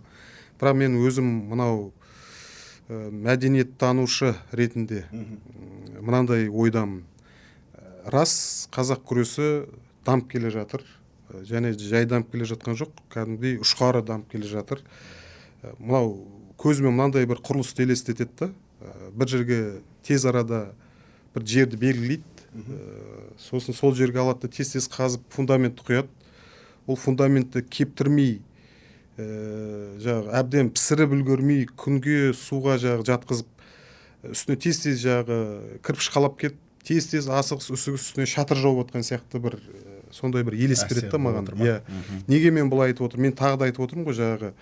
бірақ мен өзім мынау мәдениеттанушы ретінде мынандай ойдамын. Рас, қазақ күресі дамып келе жатыр, және жай дамып келе жатқан жоқ, кәдімгідей ұшқары дамып келе жатыр. Мынау көзіме мынандай бір құрылысты елестетеді да, бір жерге тез арада бір жерді белгілейді, сосын сол жерге алады да тез қазып фундаментті құяды. Ол фундаментті кептірмей, жаңағы әбден пісіріп үлгермей, күнге суға жатқызып, үстіне тез жаңағы кірпіш қалап кетіп, тез асығыс үстіне шатыр жауып отқан сияқты бір сондай бір елес береді да маған. Неге мен бұлай айтып отырмын? Мен тағы да айтып отырмын ғой, жаңағы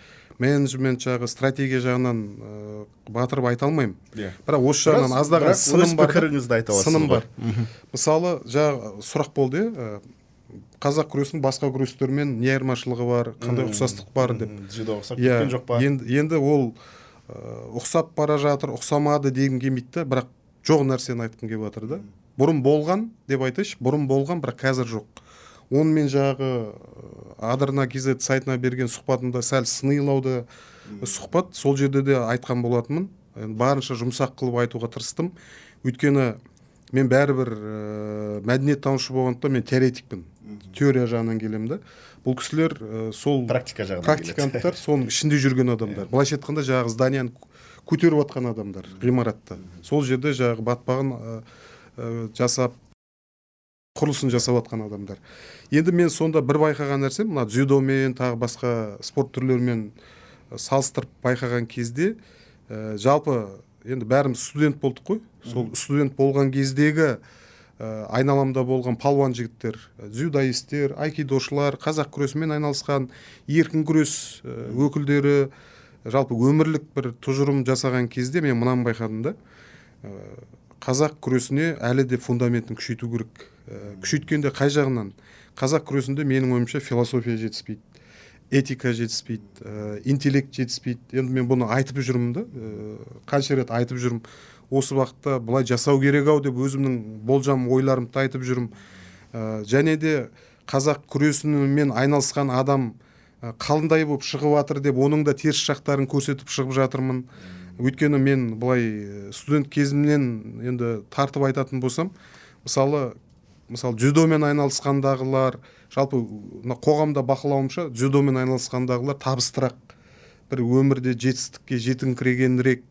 менеджмент жағы, стратегия жағынан батырып айта алмаймын. Бірақ осы жағынан аздаған сыным бар. Мысалы, жаңағы сұрақ болды, қазақ күресінің басқа күрестермен не айырмашылығы бар, қандай ұқсастық бар деп. Дзюдо ұқсап кеткен жоқ па? Енді ол ұқсап бара жатыр, ұқсамады дегім келмейді, бірақ жоқ нәрсені айтқым келіп жатыр да. Бұрын болған деп айтайыншы, бұрын болған, бірақ қазір жоқ. Оны мен жағы Адырна KZ сайтына берген сұхбатымда сәл сынилауды сұхбат, сол жерде де айтқан болатынмын. Барынша жұмсақ қылып айтуға тырыстым. Өйткені мен бәрібір мәдениеттанушы болғандықтан мен теоретикпін. Теория жағынан келемін да. Бұл кісілер сол практика жағынан практиканттар, соның ішінде жүрген адамдар. Былайша айтқанда жаңағы зданияны көтеріп жатқан адамдар, ғимаратта. Сол жерде жаңағы батпағын жасап, құрылысын жасап жатқан адамдар. Енді мен сонда бір байқаған нәрсе, мына дзюдомен, тағы басқа спорт түрлерімен салыстырып байқаған кезде, жалпы енді бәріміз студент болдық қой. Сол студент болған кездегі айналамда болған палуан жігіттер, дзюдоисттер, айкидошылар, қазақ күресімен айналысқан, еркін күрес өкілдері, жалпы өмірлік бір тұжырым жасаған кезде мен мынаны байқадым да. Қазақ күресіне әлі де фундаментін күшейту керек. Күшейткенде қай жағынан? Қазақ күресінде менің ойымша философия жетіспейді, этика жетіспейді, интеллект жетіспейді. Енді мен бұны айтып жүрмін да, қанша рет айтып жүрмін. Осы уақытта бұлай жасау керек ау деп өзімнің болжам ойларымды айтып жүрмін. Және де қазақ күресімен айналысқан адам қалындай болып шығып жатыр деп оның да теріс жақтарын көрсетіп шығып жатырмын. Өйткені мен бұлай студент кезімнен енді тартып айтатын болсам, мысалы дзюдомен айналысқандағылар, жалпы қоғамда бақылауымша дзюдомен айналысқандағылар табыстырақ, бір өмірде жетістікке жетіңкірегенірек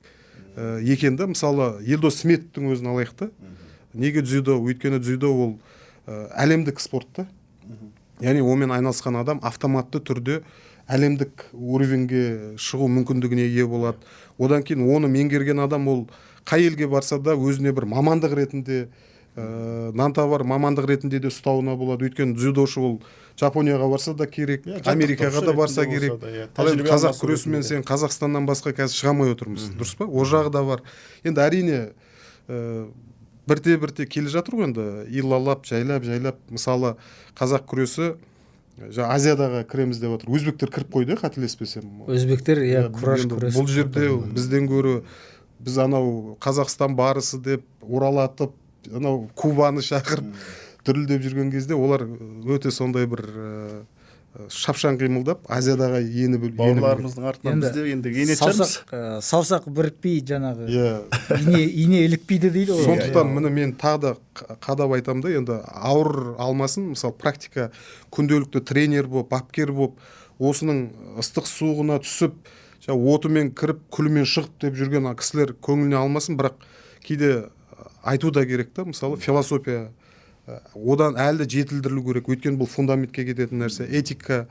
екен да. Мысалы Елдос Сметовтің өзін алайық та. Неге дзюдо? Өйткені дзюдо ол әлемдік спорт та. Яғни онымен айналысқан адам автоматты түрде әлемдік уровеньге шығу мүмкіндігіне ие болады. Одан кейін оны меңгерген адам ол қай елге барса да өзіне бір мамандық ретінде, нантабар мамандық ретінде де ұстауына болады. Өйткені дзюдошы ол Жапонияға барса да керек, Америкаға да барса керек. Қазақ күресімен сен Қазақстаннан басқа қазір шыға алмай отырмыз, дұрыс па? О жағы да бар. Енді әрине бірте келе жатыр ғой, енді илалап, жайлап. Мысалы қазақ күресі Азиядағы кіреміз деп отыр. Өзбектер кіріп қойды, қателеспесем. Өзбектер кураж күресі. Бұл жерде бізден гөрі біз анау Қазақстан барысы деп оралатып, анау Кубаны шақырып дүрілдеп жүрген кезде олар өте сондай бір шапшаң қимылдап Азиядағы бауырларымыздың артынан біз де енді ене шығармыз. Саусақ бірікпей жаңағы ине ілікпейді дейді ғой. Сондықтан міне мен тағы да қадап айтамын да, енді ауыр алмасын, мысалы практика күнделікті тренер болып, бапкер болып, осының ыстық суығына түсіп, отымен кіріп, күлімен шығып деп жүрген кісілер көңіліне алмасын, бірақ кейде айту да керек та, мысалы философия одан әлі жетілдірілу керек. Өйткені бұл фундаментке кететін нәрсе. Этика,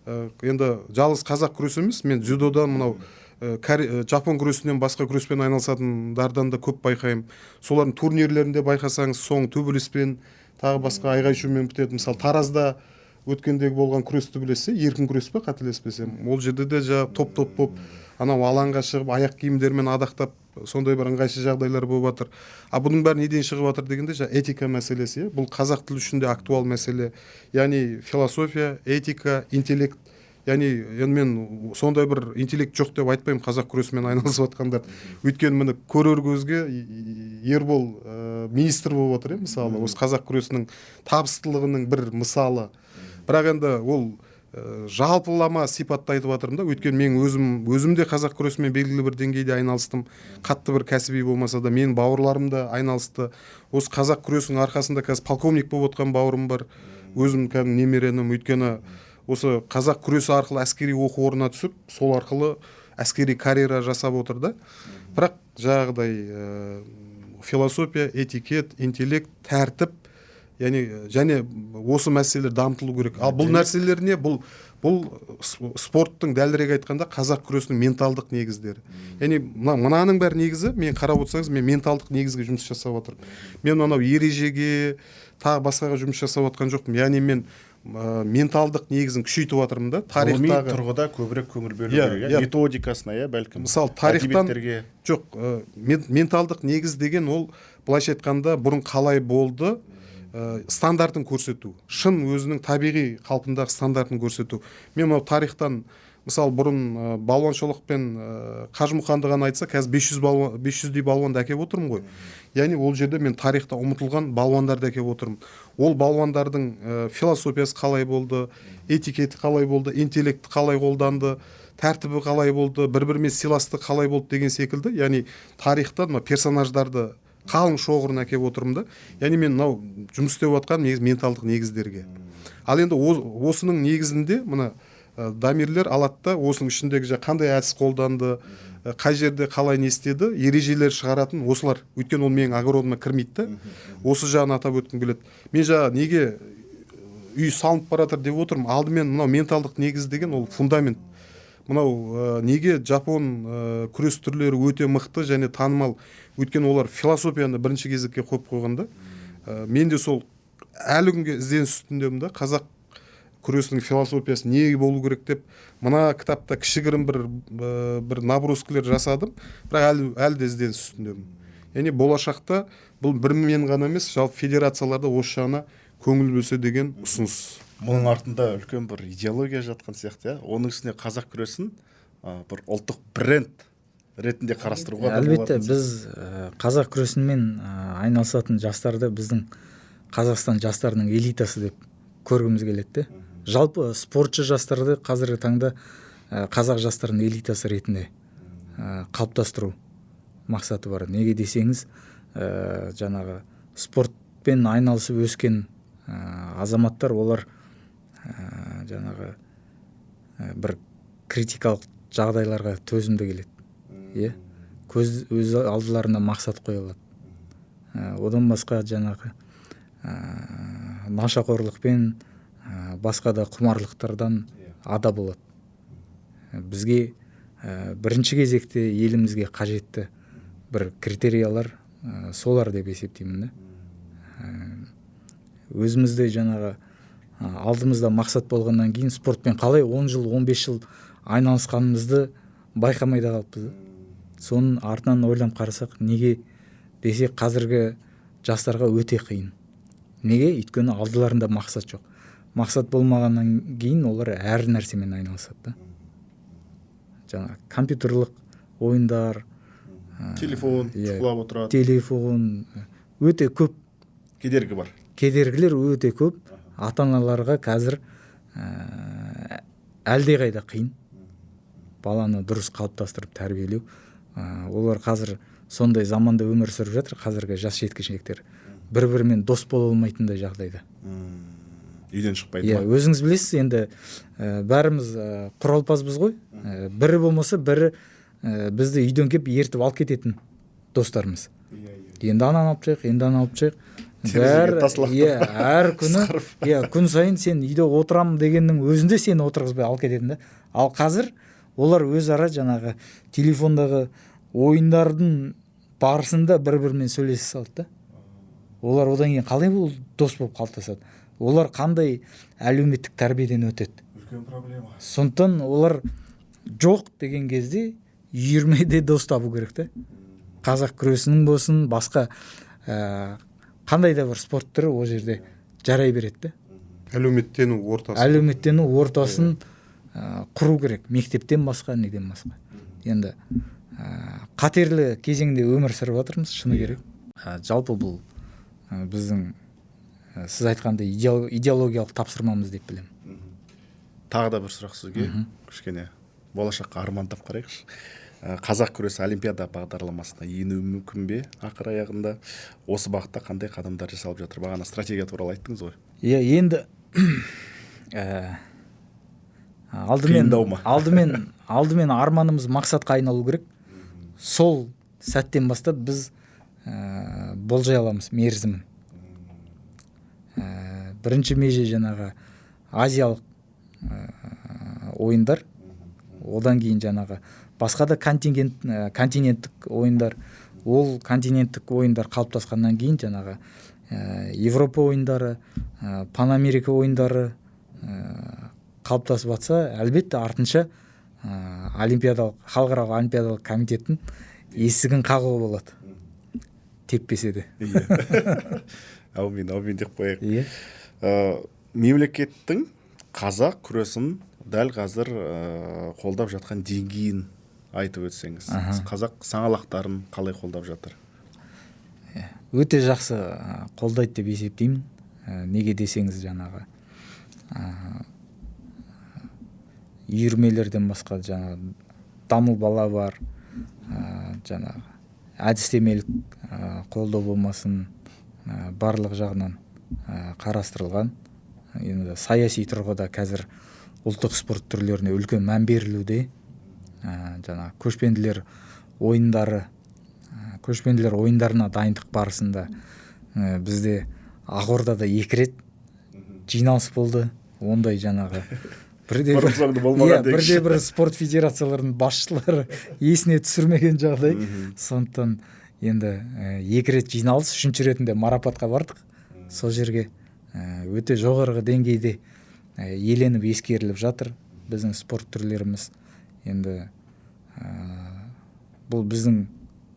енді жалғыз қазақ күресі емес, мен дзюдодан мынау Жапон күресінен басқа күреспен айналысатындардан да көп байқаймын. Солардың турнирлерінде байқасаңыз, соң төбелеспен, тағы басқа айғай-шумен бітеді. Мысалы Таразда өткендегі болған күресті білесіз, еркін күрес пе, қателеспесем. Ол жерде де топ болып анау алаңға шығып, аяқ киімдермен адақтап, сондай бір ыңғайсыз жағдайлар болып жатыр. Бұның бәрі неден шығып жатыр дегенде, этика мәселесі. Бұл қазақ тілі үшін де актуал мәселе. Яғни философия, этика, интеллект. Яғни мен сондай бір интеллект жоқ деп айтпаймын қазақ күресімен айналысып жатқандар. Өйткені міне көрер көзге Ербол министр болып отыр, мысалы, осы қазақ күресінің табыстылығының бір мысалы. Бірақ енді ол жалпылама сипатта айтып жатырмын да, өйткені мен өзім де қазақ күресімен белгілі бір деңгейде айналыстым, қатты бір кәсіби болмаса да менің бауырларым да айналысты. Осы қазақ күресінің арқасында қазір полковник болып отқан бауырым бар, өзім кәдімгі немеренім. Өйткені осы қазақ күресі арқылы әскери оқу орнына түсіп, сол арқылы әскери карьера жасап отыр да. Бірақ жаңағыдай философия, этикет, интеллект, тәртіп, және осы мәселелер дамытылу керек. Ал бұл нәрселер не? Бұл спорттың дәлірек айтқанда қазақ күресінің менталдық негіздері. Мынаның бәрі негізі, мен қарап отырсаңыз, мен менталдық негізге жұмыс жасап отырмын. Мен анау ережеге, тағы басқаға жұмыс жасап отқан жоқпын. Яғни мен менталдық негізін күшейтіп жатырмын да. Тарихтағы тұрғыда көбірек көңіл бөлу керек. Методикасына, бәлкім. Мысалы, тарихтан жоқ, менталдық негіз деген ол былайша айтқанда бұрын қалай болды, стандартын көрсету, шын өзінің табиғи қалпындағы стандартын көрсету. Мен тарихтан мысалы бұрын балуаншылық пен Қажымұқанды ғана айтса, қазір 500-дей балуанды әкеп отырмын ғой. Яғни ол жерде мен тарихта ұмытылған балуандарды әкеп отырмын. Ол балуандардың философиясы қалай болды, этикеті қалай болды, интеллекті қалай қолданды, тәртібі қалай болды, бір-бірімен сыйластық қалай болды деген секілді. Яғни тарихтан персонаждарды қалың шоғырын әкеп отырмын да. Яғни мен мынау жұмыс істеп жатқан менталдық негіздерге. Ал енді осының негізінде мына дамирлер алады да, осының ішіндегі қандай әдіс қолданды, қай жерде қалай не істеді, ережелер шығаратын осылар. Өйткені ол менің огородыма кірмейді да. Осы жағын атап өткім келеді. Мен неге үй салынып бара жатыр деп отырмын. Алдымен мынау менталдық негіз деген ол фундамент. Мынау неге жапон күрес түрлері өте мықты және танымал? Өйткені олар философияны бірінші кезекке қойып қойғанда, мен де сол әлі күнге ізденіс үстіндемін да, қазақ күресінің философиясы не болу керек деп. Мына кітапта кішігірім бір наброскілер жасадым, бірақ әлі де ізденіс үстіндемін. Яғни болашақта бұл бір мен ғана емес, жалпы федерацияларда осы жағына көңіл бөлсе деген ұсыныс. Мұның артында үлкен бір идеология жатқан сияқты, оның үстіне қазақ күресін бір ұлттық бренд ретінде қарастыруға. Әлбетте біз қазақ күресімен айналысатын жастарды біздің Қазақстан жастарының элитасы деп көргіміз келеді. Жалпы спортшы жастарды қазіргі таңда қазақ жастарының элитасы ретінде қалыптастыру мақсаты бар. Неге десеңіз, жаңағы спортпен айналысып өскен азаматтар, олар жаңағы бір критикалық жағдайларға төзімді келеді. Өз алдыларына мақсат қоя алады. Одан басқа жаңағы нашақорлықпен басқа да құмарлықтардан ада болады. Бізге бірінші кезекте елімізге қажетті бір критериялар солар деп есептеймін. Өзімізде жаңағы алдымызда мақсат болғаннан кейін спортпен қалай 10 жыл, 15 жыл айналысқанымызды байқамай да қалыппыз. Соның артынан ойланып қарасақ, неге десек қазіргі жастарға өте қиын. Неге? Өйткені алдыларында мақсат жоқ. Мақсат болмағаннан кейін олар әр нәрсемен айналысады. Жаңа компьютерлік ойындар, телефон, шұқылап отырады. Телефон өте көп кедергі бар. Кедергілер өте көп. Ата-аналарға қазір әлдеқайда қиын баланы дұрыс қалыптастырып тәрбиелеу. Олар қазір сондай заманда өмір сүріп жатыр, қазіргі жас жеткіншектер. Бір-бірімен дос бола алмайтындай жағдайда. Үйден шықпайды. Өзіңіз білесіз, енді бәріміз құралпазбыз ғой. Бірі болмаса бірі бізді үйден кеп ертіп алып кететін достарымыз. Енді ананы алып шығайық, енді ананы алып шығайық. Әр күні, күн сайын сен үйде отырамын дегеннің өзінде сені отырғызбай алып кететін. Ал қазір олар өзара жаңағы телефондағы ойындардың барысында бір-бірімен сөйлесе салды. Олар одан кейін қалай бұл дос болып қалыптасады? Олар қандай әлеуметтік тәрбиеден өтеді? Үлкен проблема. Сондықтан олар жоқ деген кезде үйірмеде дос табу керек те. Қазақ күресінің болсын, басқа қандай да бір спорт түрі ол жерде жарай береді. Әлеуметтену ортасын құру керек. Мектептен басқа, неден басқа. Енді қатерлі кезеңде өмір сүріп жатырмыз, шыны керек. Жалпы бұл біздің сіз айтқандай идеологиялық тапсырмамыз деп білемін. тағы да бір сұрақ сізге, кішкене болашаққа армандап қарайықшы. Қазақ күресі олимпиада бағдарламасына енуі мүмкін бе ақыр аяғында? Осы бағытта қандай қадамдар жасалып жатыр? Бағана стратегия туралы айттыңыз ғой. Иә, енді алдымен арманымыз мақсатқа айналу керек. Сол сәттен бастап біз болжай аламыз мерзімін. Бірінші меже жаңағы азиялық ойындар, одан кейін жаңағы басқа да континенттік ойындар. Ол континенттік ойындар қалыптасқаннан кейін жаңағы Европа ойындары, Пан-Америка ойындары қалыптасып жатса, әлбетте артынша халықаралық олимпиадалық комитеттің есігін қағуға болады. Теппесе де. Аумин деп қояйық. Иә. Мемлекеттің қазақ күресін дәл қазір қолдап жатқан деңгейін айтып өтсеңіз. Қазақ саңлақтарын қалай қолдап жатыр? Өте жақсы қолдайды деп есептеймін. Неге десеңіз, жаңағы үйірмелерден басқа жаңағы дамыл бала бар, жаңағы әдістемелік қолдау болмасын, барлық жағынан қарастырылған. Енді саяси тұрғыда қазір ұлттық спорт түрлеріне үлкен мән берілуде. Жаңағы көшпенділер ойындарына дайындық барысында бізде Ақордада 2 рет жиналыс болды. Ондай жаңағы бірде бір спорт федерацияларының басшылары есіне түсірмеген жағдай. Сондықтан енді 2 рет жиналыс, 3-ші ретінде марапатқа бардық. Сол жерге өте жоғарғы деңгейде еленіп ескеріліп жатыр біздің спорт түрлеріміз. Енді бұл біздің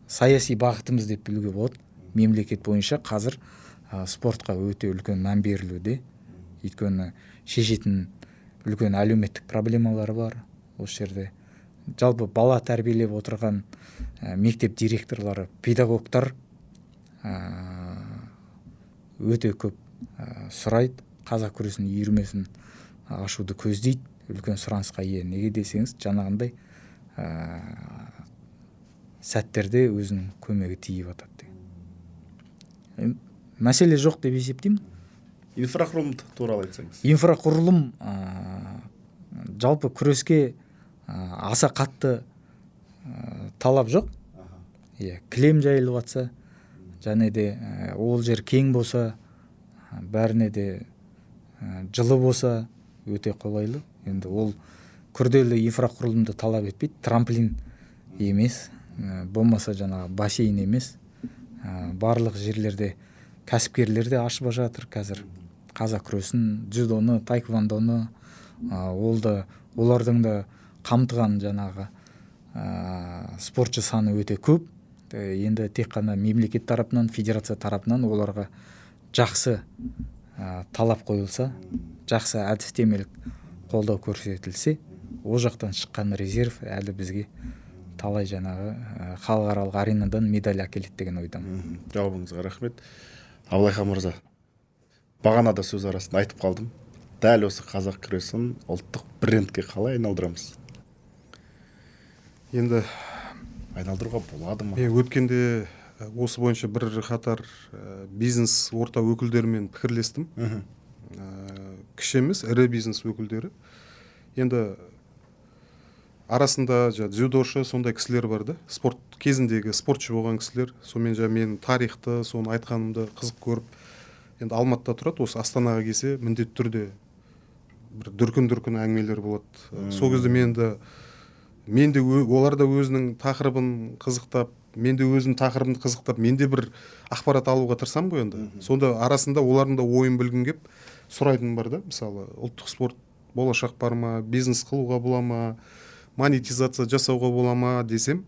саяси бағытымыз деп білуге болады. Мемлекет бойынша қазір спортқа өте үлкен мән берілуде. Өйткені шешетін үлкен әлеуметтік проблемалары бар осы жерде. Жалпы бала тәрбиелеп отырған мектеп директорлары, педагогтар өте көп сұрайды. Қазақ күресінің үйірмесін ашуды көздейді. Үлкен сұранысқа ие. Неге десеңіз, жаңағындай сәттерде өзінің көмегі тиіп жатады. Мәселе жоқ деп есептеймін. Инфрақұрылым туралы айтсаңыз. Инфрақұрылым жалпы күреске аса қатты талап жоқ. Кілем жайылып жатса, және де ол жер кең болса, бәріне де жылы болса өте қолайлы. Енді ол күрделі инфрақұрылымды талап етпейді. Трамплин емес, болмаса жаңағы бассейн емес. Барлық жерлерде кәсіпкерлер де ашып жатыр қазір. Қазақ күресін, дзюдоны, таэквондоны, олардың да қамтыған жаңағы спортшы саны өте көп. Енді тек қана мемлекет тарапынан, федерация тарапынан оларға жақсы талап қойылса, жақсы әдістемелік қолдау көрсетілсе, ол жақтан шыққан резерв әлі бізге талай жаңағы халықаралық аренадан медаль әкеледі деген ойдамын. Жауабыңызға рахмет. Абылайхан мырза, бағана да сөз арасында айтып қалдым. Дәл осы қазақ күресін ұлттық брендке қалай айналдырамыз? Енді айналдыруға болады ма? Өткенде осы бойынша бір қатар бизнес орта өкілдерімен пікірлестім. Кіші емес, ірі бизнес өкілдері. Енді арасында дзюдошы, сондай кісілер барды. Спорт кезіндегі спортшы болған кісілер. Сонымен мен тарихты, соны айтқанымды қызық көріп, енді Алматыда тұрады, осы Астанаға келсе міндетті түрде бір дүркін әңгімелер болады. Сол кезде мен де олар да өзінің тақырыбын қызықтап, мен де өзім тақырыбымды қызықтап, мен де бір ақпарат алуға тырысам ғой енді. Сонда арасында олардың да ойын білгім кеп сұрайтын бар да, мысалы ұлттық спорт болашақ бар ма, бизнес қылуға бола ма, монетизация жасауға бола ма десем,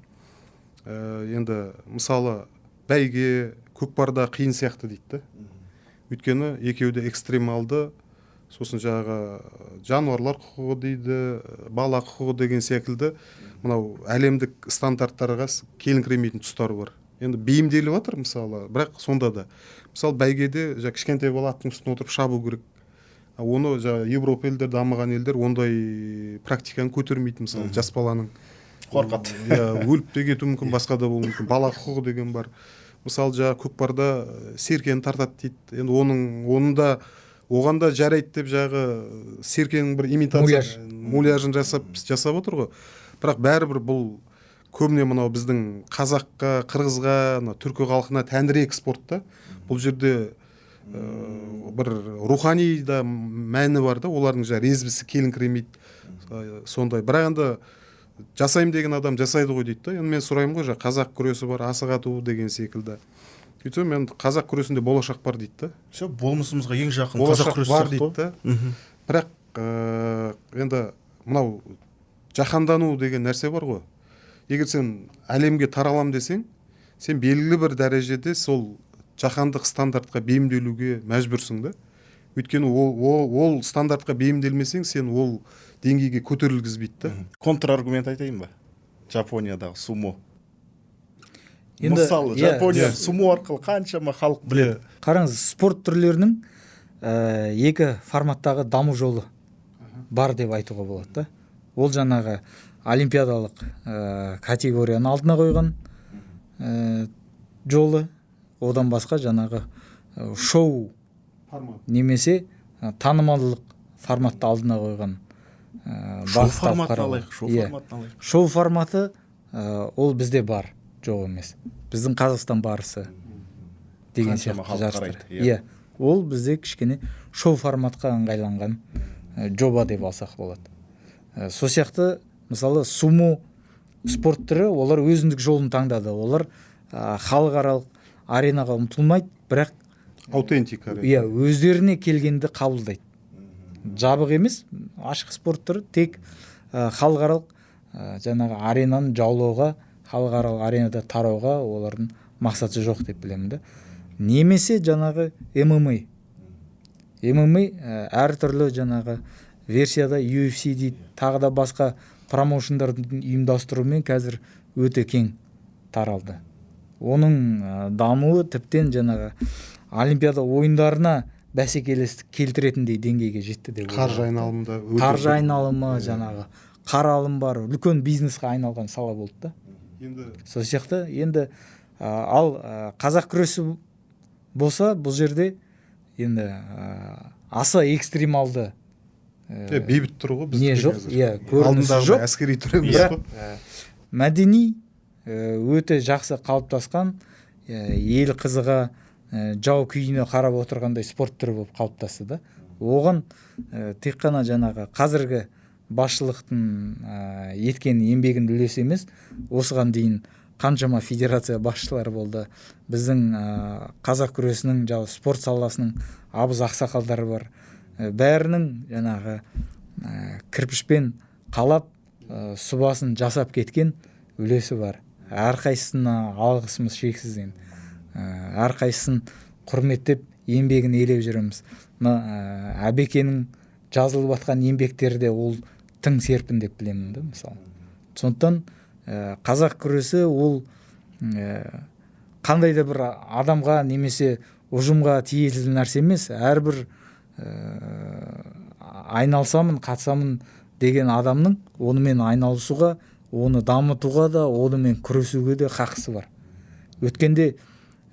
енді мысалы бәйге, көкпарда қиын сияқты дейді. Өйткені екеуі де экстремалды, сосын жаңағы жануарлар құқығы дейді, бала құқығы деген секілді мынау әлемдік стандарттарға келіңкіремейтін тұстары бар. Енді бейімделіп жатыр мысалы, бірақ сонда да мысалы бәйгеде кішкентай бала аттың үстіне отырып шабу керек. оны жаңағы Европа елдер, дамыған елдер ондай практиканы көтермейді. Мысалы жас баланың қорқады. Өліп те кетуі мүмкін, басқа да болуы мүмкін. Бала құқығы деген бар. Мысалы жаңағы көкпарда серкені тартады дейді. Енді оның да оған да жарайды деп жағы серкенің бір имитация муляжын жасап отыр ғой. Бірақ бәрібір бұл көбіне мынау біздің қазаққа, қырғызға, түркі халқына тәнірек спорт та. Бұл жерде бір рухани да мәні бар да, олардың жаңағы резбісі келіңкіремейді. Сондай. Бірақ енді жасайым деген адам жасайды ғой дейді да. Енді мен сұраймын ғой, қазақ күресі бар, асық ату деген секілді. Сөйтсем мен қазақ күресінде болашақ бар дейді да. Все, болмысымызға ең жақын қазақ күресі бар дейді да. Бірақ енді мынау жаһандану деген нәрсе бар ғой. Егер сен әлемге таралам десең, сен белгілі бір дәрежеде сол жаһандық стандартқа бейімделуге мәжбүрсің да. Өйткені ол стандартқа бейімделмесең, сен ол деңгейге көтерілгізбейді да. Контраргумент айтайын ба? Жапониядағы сумо. Мысалы, Жапония сумо арқылы қаншама халық біледі. Қараңыз, спорт түрлерінің екі форматтағы даму жолы бар деп айтуға болады да. Ол жаңағы олимпиадалық категорияны алдына қойған жолы, одан басқа жаңағы шоу немесе танымалдық форматты алдына қойған шоу форматын алайық. Шоу форматы ол бізде бар, жоқ емес. Біздің Қазақстан барысы деген сияқты жарыстар. Ол бізде кішкене шоу форматқа ыңғайланған жоба деп алсақ болады. Сол сияқты мысалы сумо спорт түрі, олар өзіндік жолын таңдады. Олар халықаралық аренаға ұмтылмайды, бірақ аутентика. Өздеріне келгенді қабылдайды. Жабық емес, ашық спорт түрі тек халықаралық жаңағы аренаны жаулауға, халықаралық аренада тарауға олардың мақсаты жоқ деп білемін да. Немесе жаңағы ММА әртүрлі жаңағы версияда UFC дейді, тағы да басқа промоушндардың ұйымдастыруымен қазір өте кең таралды. Оның дамуы тіптен жаңағы олимпиада ойындарына бәсекелестік келтіретіндей деңгейге жетті деп ойлаймын. Қаржы айналымы жаңағы қаралым бар, үлкен бизнеске айналған сала болды да. Сол сияқты енді ал қазақ күресі болса, бұл жерде енді аса экстремалды бейбіт тұр ғой не жоқ, көрінісі жоқ, әскери түр емес қой. Мәдени өте жақсы қалыптасқан, ел қызыға, жау күйіне қарап отырғандай спорт түрі болып қалыптасты да. Оған тек қана жаңағы қазіргі басшылықтың еткен еңбегін үлес емес, осыған дейін қаншама федерация басшылары болды. Біздің қазақ күресінің спорт саласының абыз ақсақалдары бар. Бәрінің жаңағы кірпішпен қалап, сұбасын жасап кеткен үлесі бар. Әрқайсысына алғысымыз шексіз енді. Әрқайсысын құрметтеп, еңбегін елеп жүреміз. Әбекенің жазылып жатқан еңбектерде ол тың серпін деп білемін да, мысалы. Сондықтан қазақ күресі ол қандай да бір адамға немесе ұжымға тиесілі нәрсе емес. Әрбір айналсамын, қатысамын деген адамның онымен айналысуға, оны дамытуға да, онымен күресуге де хақысы бар. Өткенде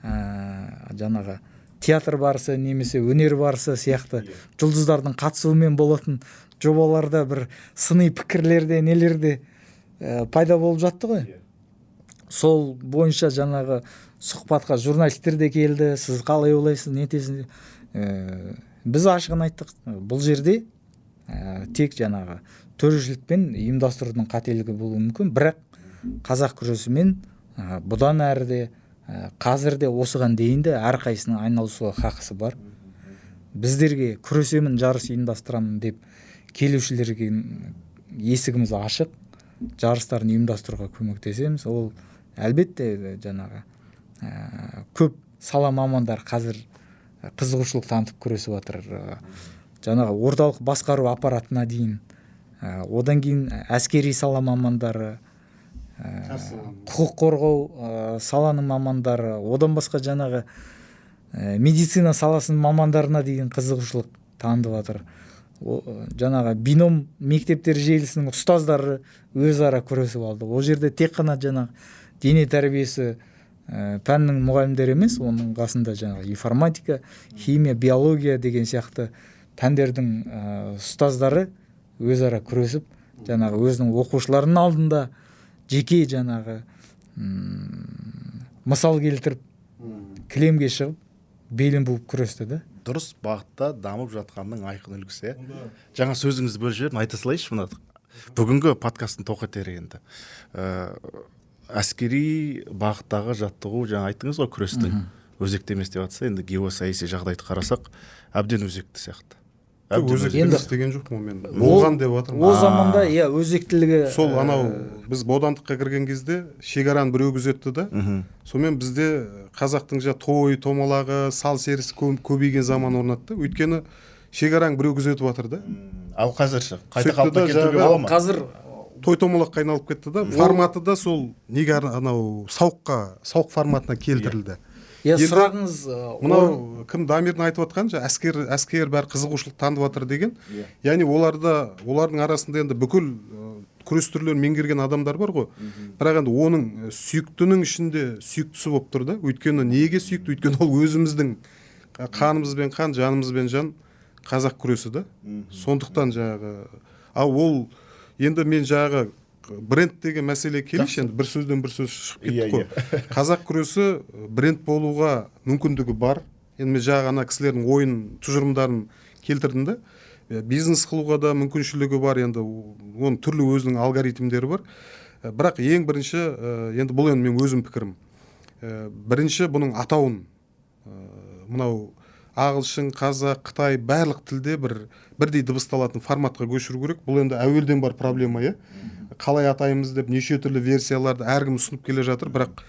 жаңағы театр барысы немесе өнер барысы сияқты жұлдыздардың қатысуымен болатын жобаларда бір сыни пікірлерде, нелерде пайда болып жатты ғой. Сол бойынша жаңағы сұхбатқа журналистер де келді. Сіз қалай ойлайсыз, не етесіз? Біз ашығын айттық. Бұл жерде тек жаңағы төрешілікпен ұйымдастырудың қателігі болуы мүмкін, бірақ қазақ күресімен бұдан әріде, қазірде, осыған дейін де әрқайсының айналысуға хақысы бар. Біздерге күресемін, жарыс ұйымдастырамын деп келушілерге есігіміз ашық, жарыстарын ұйымдастыруға көмектесеміз. Ол әлбетте жаңағы көп сала мамандар қазір қызығушылық танытып күресіп жатыр. Жаңағы орталық басқару аппаратына дейін, одан кейін әскери сала мамандары, құқық қорғау саланың мамандары, одан басқа жаңағы медицина саласының мамандарына дейін қызығушылық танытып жатыр. Жаңағы бином мектептер желісінің ұстаздары өзара күресіп алды. Ол жерде тек қана жаңағы дене тәрбиесі пәннің мұғалімдері емес, оның қасында жаңағы информатика, химия, биология деген сияқты пәндердің ұстаздары өзара күресіп, жаңағы өзінің оқушыларының алдында жеке жаңағы мысал келтіріп, кілемге шығып, белін буып күресті да. Дұрыс бағытта дамып жатқанның айқын үлгісі. Жаңа сөзіңізді бөліп жібердім, айта салайыншы мына бүгінгі подкасттың тоқетері енді. Әскери бағыттағы жаттығу, жаңа айттыңыз ғой, күрестің өзекті емес деп жатса, енді геосаяси жағдайды қарасақ, әбден өзекті сияқты. Өзекті істеген жоқпын мен. Болған деп жатырмын. Ол заманда өзектілігі сол анау біз бодандыққа кірген кезде шекараны біреу күзетті да. Сонымен бізде қазақтың той томалағы, сал серісі көбейген заман орнатты. Өйткені шекараң біреу күзетіп жатыр да. Ал қазір қайта қалыпқа келтіруге бола ма? Қазір той томалаққа айналып кетті да. Форматы да сол неге анау сауық форматына келтірілді. Сұрағыңыз мынау кім Дамирдің айтып жатқан әскер бәрі қызығушылық танытып жатыр деген. Яғни олардың арасында енді бүкіл күрес түрлерін меңгерген адамдар бар ғой. Бірақ енді оның сүйіктінің ішінде сүйіктісі болып тұр да. Өйткені неге сүйікті? Өйткені ол өзіміздің қанымызбен қан, жанымызбен жан қазақ күресі да. Сондықтан ал ол енді мен бренд деген мәселе келші, енді бір сөзден бір сөз шығып кетті қой. Қазақ күресі бренд болуға мүмкіндігі бар. Енді мен ана кісілердің ойын, тұжырымдарын келтірдім да. Бизнес қылуға да мүмкіншілігі бар, енді оның түрлі өзінің алгоритмдері бар. Бірақ ең бірінші, енді бұл енді мен өзім пікірім. Бірінші бұның атауын, мынау ағылшын, қазақ, қытай барлық тілде бірдей дыбысталатын форматқа көшіру керек. Бұл енді әуелден бар проблема, қалай атаймыз деп неше түрлі версияларды әркім ұсынып келе жатыр, бірақ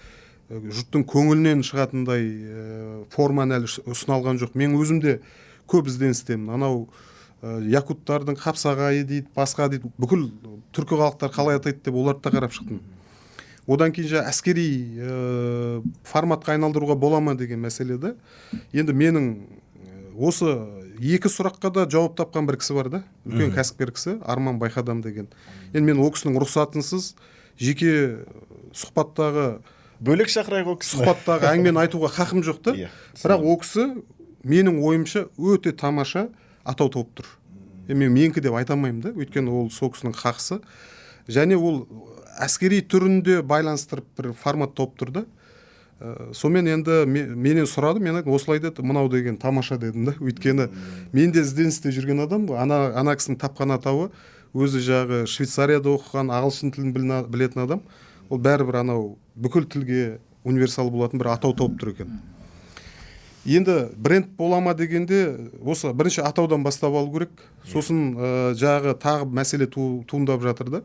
жұрттың көңілінен шығатындай форманы әлі ұсыналған жоқ. Мен өзім де көп ізденістемін. Анау якуттардың қапсағайы дейді, басқа дейді, бүкіл түркі халықтар қалай атайды деп оларды да қарап шықтым. Одан кейін әскери форматқа айналдыруға бола ма деген мәселеде. Енді менің осы екі сұраққа да жауап тапқан бір кісі бар да, үлкен кәсіпкер кісі, Арман Байқадам деген. Енді мен ол кісінің рұқсатынсыз жеке сұхбаттағы бөлек шақырайық ол кісіні. Сұхбаттағы әңгімені айтуға хақым жоқ та. Бірақ ол кісі менің ойымша өте тамаша атау тауып тұр. Менікі деп айта алмаймын да, өйткені ол сол кісінің хақысы. Және ол әскери түрінде байланыстырып бір формат тауып тұр да. Сонымен енді менен сұрады, мен осылай деді, мынау деген тамаша дедім да. Өйткені мен де ізденісте жүрген адам ғой. Ана кісінің тапқан атауы өзі Швейцарияда оқыған, ағылшын тілін білетін адам. Ол бәрібір анау бүкіл тілге универсал болатын бір атау тауып тұр екен. Енді бренд бола ма дегенде осы бірінші атаудан бастап алу керек. Сосын тағы мәселе туындап жатыр да.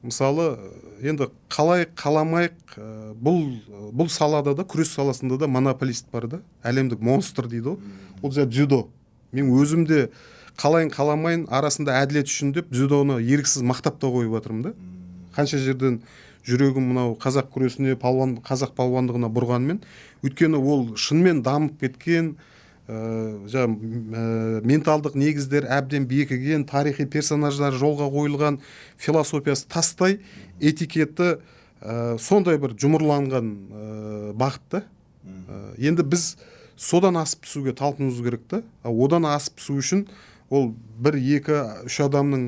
Мысалы, енді қаламайық, бұл салада да, күрес саласында да монополист бар да, әлемдік монстр дейді ол. Ол дзюдо. Мен өзім де қаламайын арасында әділет үшін деп дзюдоны еріксіз мақтап та қойып жатырмын да. Қанша жерден жүрегім мынау қазақ күресіне, қазақ палуандығына бұрғанмен, өйткені ол шынымен дамып кеткен, менталдық негіздер әбден бекіген, тарихи персонаждар жолға қойылған, философиясы тастай, этикеті сондай бір жұмырланған бағытта. Енді біз содан асып түсуге талпынуымыз керек та. Одан асып түсу үшін ол 1-2-3 адамның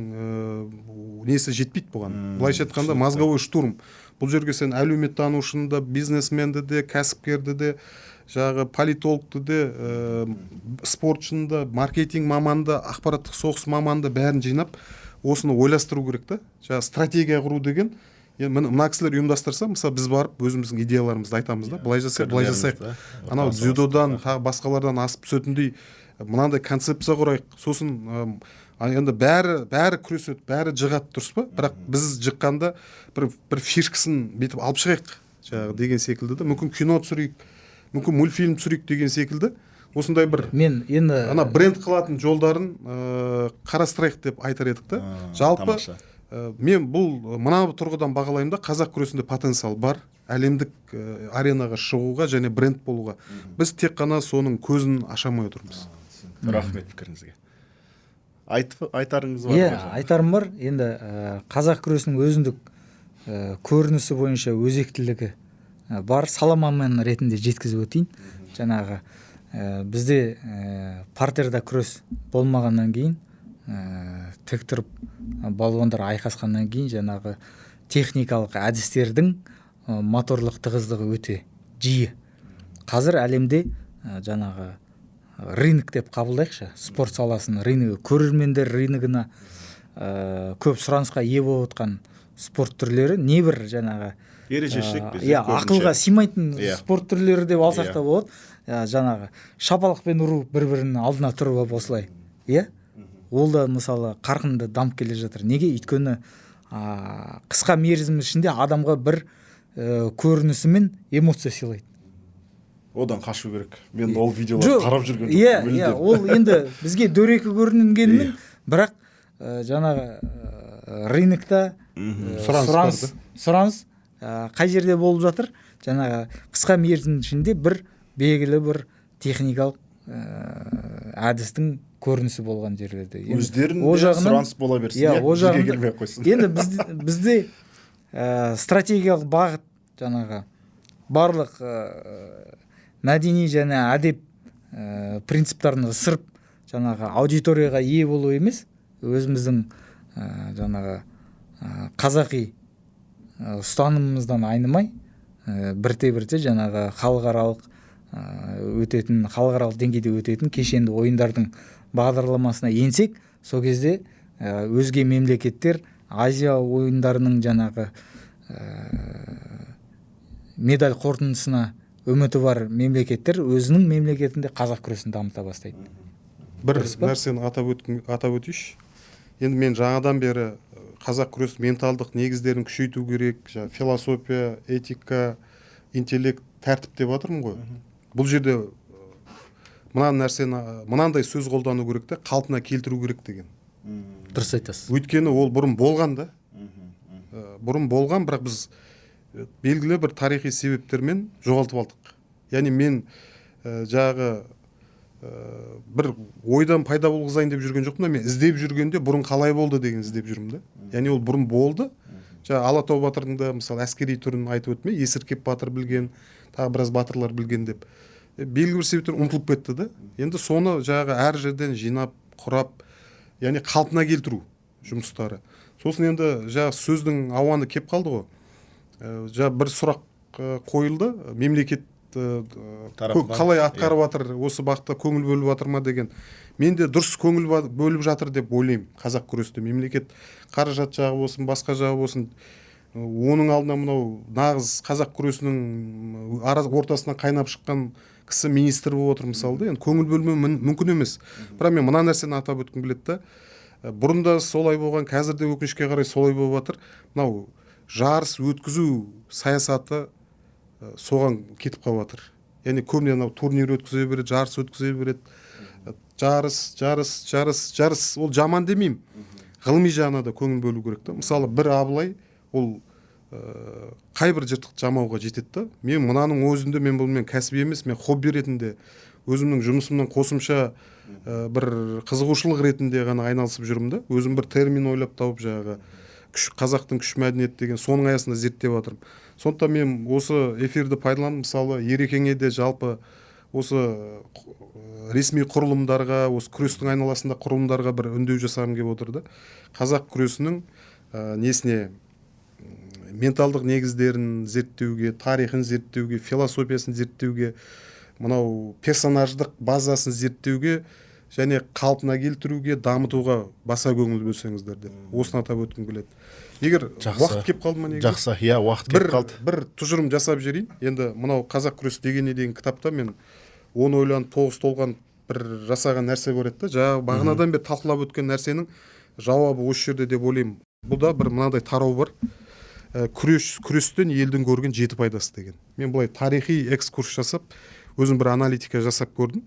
несі жетпейді бұған. Былайша айтқанда мозговой штурм. Бұл жерге сен әлеуметтанушыны да, бизнесменді де, кәсіпкерді де, политологты де, спортшыны да, маркетинг маманды, ақпараттық соғыс маманды бәрін жинап, осыны ойластыру керек та. Стратегия құру деген, мына кісілер ұйымдастырса, мысалы біз барып өзіміздің идеяларымызды айтамыз да, былай жасайық. Анау дзюдодан, тағы басқалардан асып түсетіндей мынандай концепция құрайық. Сосын енді бәрі күреседі, бәрі жығады, дұрыс па? Бірақ біз жыққанда бір фишкасын бетіп алып шығайық деген секілді да. Мүмкін кино түсірейік, мүмкін мультфильм түсірейік деген секілді. Осындай бір бренд қылатын жолдарын қарастырайық деп айтар едік та. Жалпы мен бұл мына тұрғыдан бағалаймын да, қазақ күресінде потенциал бар, әлемдік аренаға шығуға және бренд болуға. Біз тек қана соның көзін ашамай отырмыз. Рахмет пікіріңізге. айтарыңыз бар иә, ма? айтарым бар. Енді қазақ күресінің өзіндік көрінісі бойынша өзектілігі бар. Саламамен ретінде жеткізіп өтейін. Жаңағы бізде партерда күрес болмағаннан кейін, тік тұрып балуандар айқасқаннан кейін жаңағы техникалық әдістердің моторлық тығыздығы өте жиі. Қазір әлемде жаңағы рынок деп қабылдайықшы, спорт саласының рыногы, көрермендер рыногына көп сұранысқа ие болып отқан спорт түрлері небір жаңағы ережешілік бізде ақылға сыймайтын спорт түрлері деп алсақ та болады. Жаңағы шапалақпен ұру, бір-бірінің алдына тұрып алып осылай. Ол да мысалы қарқынды дамып келе жатыр. Неге? Өйткені қысқа мерзім ішінде адамға бір көрінісі мен эмоция сыйлайды. Одан қашу керек. Мен ол видеоларды қарап жүрген жоқпын. Иә, ол енді бізге дөрекі көрінгенімен, бірақ жаңағы рынокта сұраныс қай жерде болып жатыр? Жаңағы қысқа мерзім ішінде бір белгілі бір техникалық әдістің көрінісі болған жерлерде. Өздерінде сұраныс бола берсін, бізге келмей қойсын. Енді бізде стратегиялық бағыт жаңағы барлық мәдени және әдеп принциптарын ысырып жаңағы аудиторияға ие болу емес, өзіміздің жаңағы қазақи ұстанымымыздан айнымай, бірте-бірте жаңағы халықаралық деңгейде өтетін кешенді ойындардың бағдарламасына енсек, сол кезде өзге мемлекеттер Азия ойындарының жаңағы медаль қорытындысына үміті бар мемлекеттер өзінің мемлекетінде қазақ күресін дамыта бастайды. Бір нәрсені атап өтейінші. Енді мен жаңадан бері қазақ күрес менталдық негіздерін күшейту керек, философия, этика, интеллект, тәртіп деп жатырмын ғой. Бұл жерде мынандай сөз қолдану керек те, қалпына келтіру керек деген. Дұрыс айтасыз. Өйткені ол бұрын болған да. Бұрын болған, бірақ біз белгілі бір тарихи себептермен жоғалтып алдық. Яғни мен жағы бір ойдан пайда болғызайын деп жүрген жоқпын, мен іздеп жүргенде бұрын қалай болды деген іздеп жүрмін да. Яғни ол бұрын болды. Алатау батырдың да мысалы әскери түрін айтып өтме, Есіркеп батыр білген, тағы біраз батырлар білген деп. Белгілі бір себептер ұмытылып кетті да. Енді соны жағы әр жерден жинап, құрап, яғни қалпына келтіру жұмыстары. Сосын енді сөздің ауаны кеп қалды ғой. Бір сұрақ қойылды, мемлекет қалай атқарып жатыр, осы бағытта көңіл бөліп жатыр ма деген. Мен де дұрыс көңіл бөліп жатыр деп ойлаймын. Қазақ күресте мемлекет қаражат жағы болсын, басқа жағы болсын, оның алдына мынау нағыз қазақ күресінің ортасынан қайнап шыққан кісі министр болып отыр мысалы. Енді көңіл бөлмеу мүмкін емес. Бірақ мен мына нәрсені атап өткім келеді да. Бұрында солай болған, қазір де өкінішке қарай солай болып жатыр. Мынау жарыс өткізу саясаты соған кетіп қалып жатыр. Яғни көбіне турнир өткізе береді, жарыс өткізе береді. Жарыс ол жаман демеймін. Ғылыми жағына да көңіл бөлу керек та. Мысалы бір Абылай ол қай бір жыртық жамауға жетеді да. Мен мынаның өзінде бұл кәсіби емес, мен хобби ретінде өзімнің жұмысымның қосымша бір қызығушылық ретінде ғана айналысып жүрмін да. Өзім бір термин ойлап тауып қазақтың күш мәдениеті деген соның аясында зерттеп жатырмын. Сондықтан мен осы эфирді пайдаланып, мысалы Ерекеңе де жалпы осы ресми құрылымдарға, осы күрестің айналасында құрылымдарға бір үндеу жасағым келіп отыр да. Қазақ күресінің менталдық негіздерін зерттеуге, тарихын зерттеуге, философиясын зерттеуге, мынау персонаждық базасын зерттеуге және қалпына келтіруге, дамытуға баса көңіл бөлсеңіздер деп. Осыны атап өткім келеді. Егер уақыт кеп қалды ма неге? Жақсы, уақыт кеп қалды. Бір тұжырым жасап жіберейін. Енді мынау қазақ күресі деген кітапта мен оны ойланып тоғыз толған бір жасаған нәрсе бар еді. Бағанадан бері талқылап өткен нәрсенің жауабы осы жерде деп ойлаймын. Бұл да бір мынадай тарау бар. Күрестен елдің көрген 7 пайдасы деген. Мен бұлай тарихи экскурс жасап, өзім бір аналитика жасап көрдім.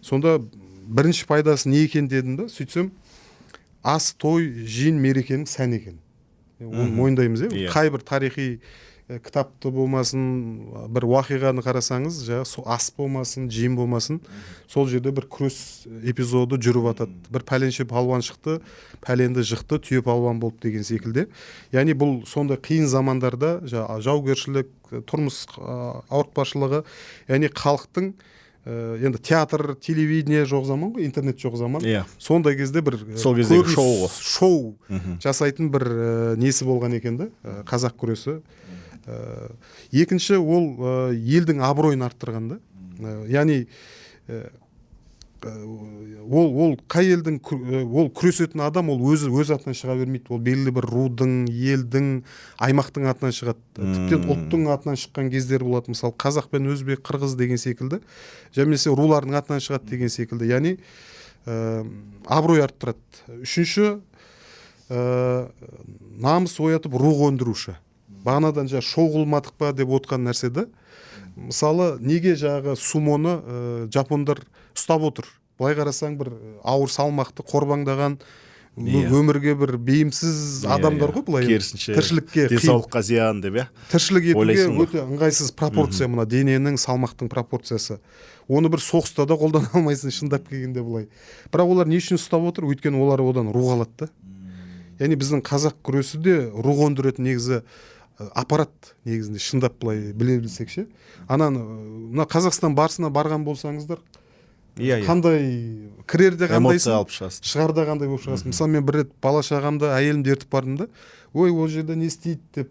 Сонда бірінші пайдасы не екен дедім да, сөйтсем ас, той, жиын, мерекенің сән екен. Оны мойындаймыз, қай бір тарихи кітапты болмасын, бір уақиғаны қарасаңыз, жаңағы ас болмасын, жем болмасын, сол жерде бір күрес эпизоды жүріп жатады. Бір пәленше палуан шықты, пәленді жықты, түйе палуан болды деген секілді. Яғни бұл сондай қиын замандарда жаугершілік, тұрмыс ауыртпашылығы, яғни халықтың енді театр, телевидение жоқ заман ғой, интернет жоқ заман. Сондай кезде бір сол кездегі шоу жасайтын бір несі болған екен да, қазақ күресі. Екінші, ол елдің абыройын арттырған да. Яғни ол қай елдің ол күресетін адам, ол өз атынан шыға бермейді. Ол белгілі бір рудың, елдің, аймақтың атынан шығады. Тіптен ұлттың атынан шыққан кездер болады. Мысалы, қазақ пен өзбек, қырғыз деген секілді, жәмесе рулардың атынан шығады деген секілді. Яғни абырой арттырады. Үшінші, намыс оятып рух өндіруші. Бағанадан шоу қылмадық па деп отқан нәрсе да. Мысалы, неге сумоны жапондар ұстап отыр? Былай қарасаң, бір ауыр салмақты қорбаңдаған, өмірге бір бейімсіз адамдар ғой, былай тіршілікке, денсаулыққа зиян деп, тіршілік етуге өте ыңғайсыз пропорция, мына дененің салмақтың пропорциясы. Оны бір соғыста да қолдана алмайсың, шындап келгенде былай. Бірақ олар не үшін ұстап отыр? Өйткені олар одан рух алады. Яғни біздің қазақ күресі де рух өндіретін негізі аппарат, негізінде шындап былай біле білсек ше. Мына Қазақстан барысына барған болсаңыздар, қандай кірерде қандайсың, шығарда қандай болып шығасың. Мысалы, мен бір рет бала шағамды, әйелімді ертіп бардым да, ой, ол жерде не істейді деп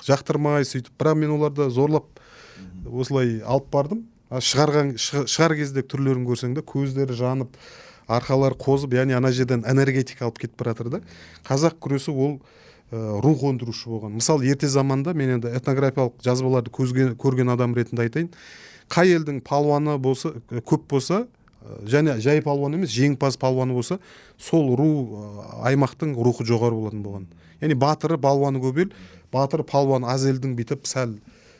жақтырмай сөйтіп, бірақ мен оларды зорлап осылай алып бардым. Шығар кездегі түрлерін көрсең де, көздері жанып, арқалары қозып, яғни ана жерден энергетика алып кетіп баратыр да. Қазақ күресі ол рух өндіруші болған. Мысалы, ерте заманда, мен енді этнографиялық жазбаларды көрген адам ретінде айтайын, қай елдің палуаны болса, көп болса, және жай палуан емес, жеңімпаз палуаны болса, сол аймақтың рухы жоғары болған. Яғни батыры, палуаны көп ел, батыры, палуаны аз елдің бүйтіп, сәл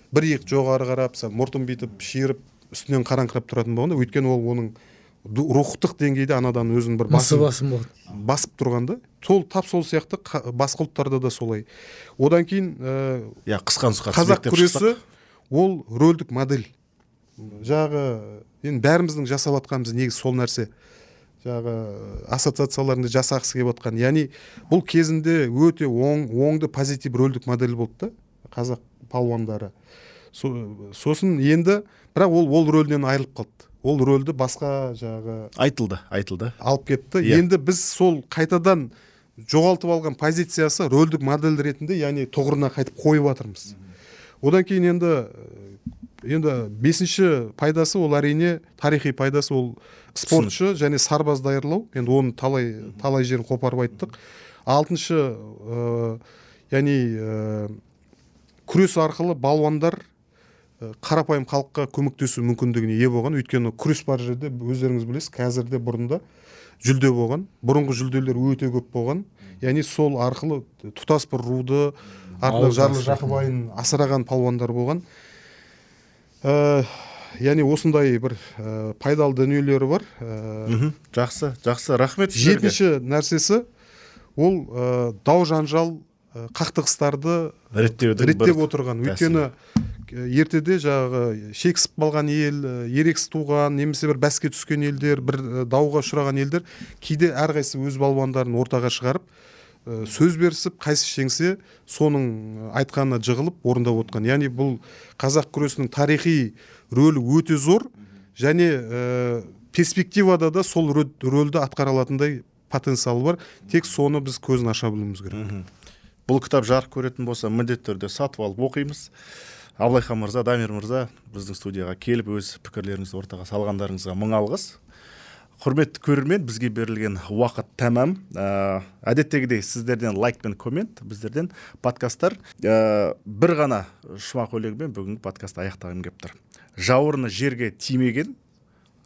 бір-екі жоғары қарап, мұртын бүйтіп шиырып, үстінен қараңқырап тұратын болғанда, өйткені ол оның рухтық деңгейде анадан өзін бір басып тұрғанда, тап сол сияқты басқа ұлттарда да солай. Одан кейін қазақ күресі ол рөлдік модель. Енді бәріміздің жасап атқанымыз негізі сол нәрсе. Ассоциацияларында жасағысы келіп отқан. Яғни бұл кезінде өте оңды позитив рөлдік модель болды да, қазақ палуандары. Сосын енді, бірақ ол рөлден айырылып қалды. Ол рөлді басқа айтылды алып кетті. Енді біз сол қайтадан жоғалтып алған позициясы рөлдік модель ретінде, яғни тұғырына қайтып қойып жатырмыз. Одан кейін енді бесінші пайдасы, ол әрине тарихи пайдасы, ол спортшы және сарбаз даярлау. Енді оны талай жерін қопарып айттық. Алтыншы, яғни күрес арқылы балуандар қарапайым халыққа көмектесу мүмкіндігіне ие болған. Өйткені күрес бар жерде, өздеріңіз білесіз, қазірде бұрында жүлде болған. Бұрынғы жүлделер өте көп болған. Яғни сол арқылы тұтас бір руды, артынан жарлы жақыбайын асыраған палуандар болған. Яғни осындай бір пайдалы дүниелері бар. Жақсы, рахмет. Жетінші нәрсесі, ол дау жанжал, қақтығыстарды реттеп отырған. Өйткені ертеде шексіп қалған ел, ерексіз туған, немесе бір бәске түскен елдер, бір дауға ұшыраған елдер кейде әрқайсысы өз балуандарын ортаға шығарып, сөз берісіп, қайсы жеңсе, соның айтқанына жығылып, орындап отқан. Яғни бұл қазақ күресінің тарихи рөлі өте зор, және перспективада да сол рөлді атқара алатындай потенциалы бар. Тек соны біз көзін аша білуіміз керек. Бұл кітап жарық көретін болса, міндетті түрде сатып алып оқимыз. Абылайхан мырза, Дамир мырза, біздің студияға келіп өз пікірлеріңізді ортаға салғандарыңызға мың алғыс. Құрметті көрермен, бізге берілген уақыт тәмам. Әдеттегідей сіздерден лайк пен коммент, біздерден подкасттар. Бір ғана шумақ өлеңмен бүгінгі подкаст аяқтағым келіп тұр. Жауырыны жерге тимеген,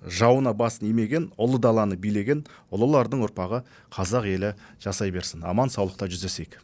жауына басын имеген, ұлы даланы билеген, ұлылардың ұрпағы қазақ елі жасай берсін. Аман саулықта жүздесейік.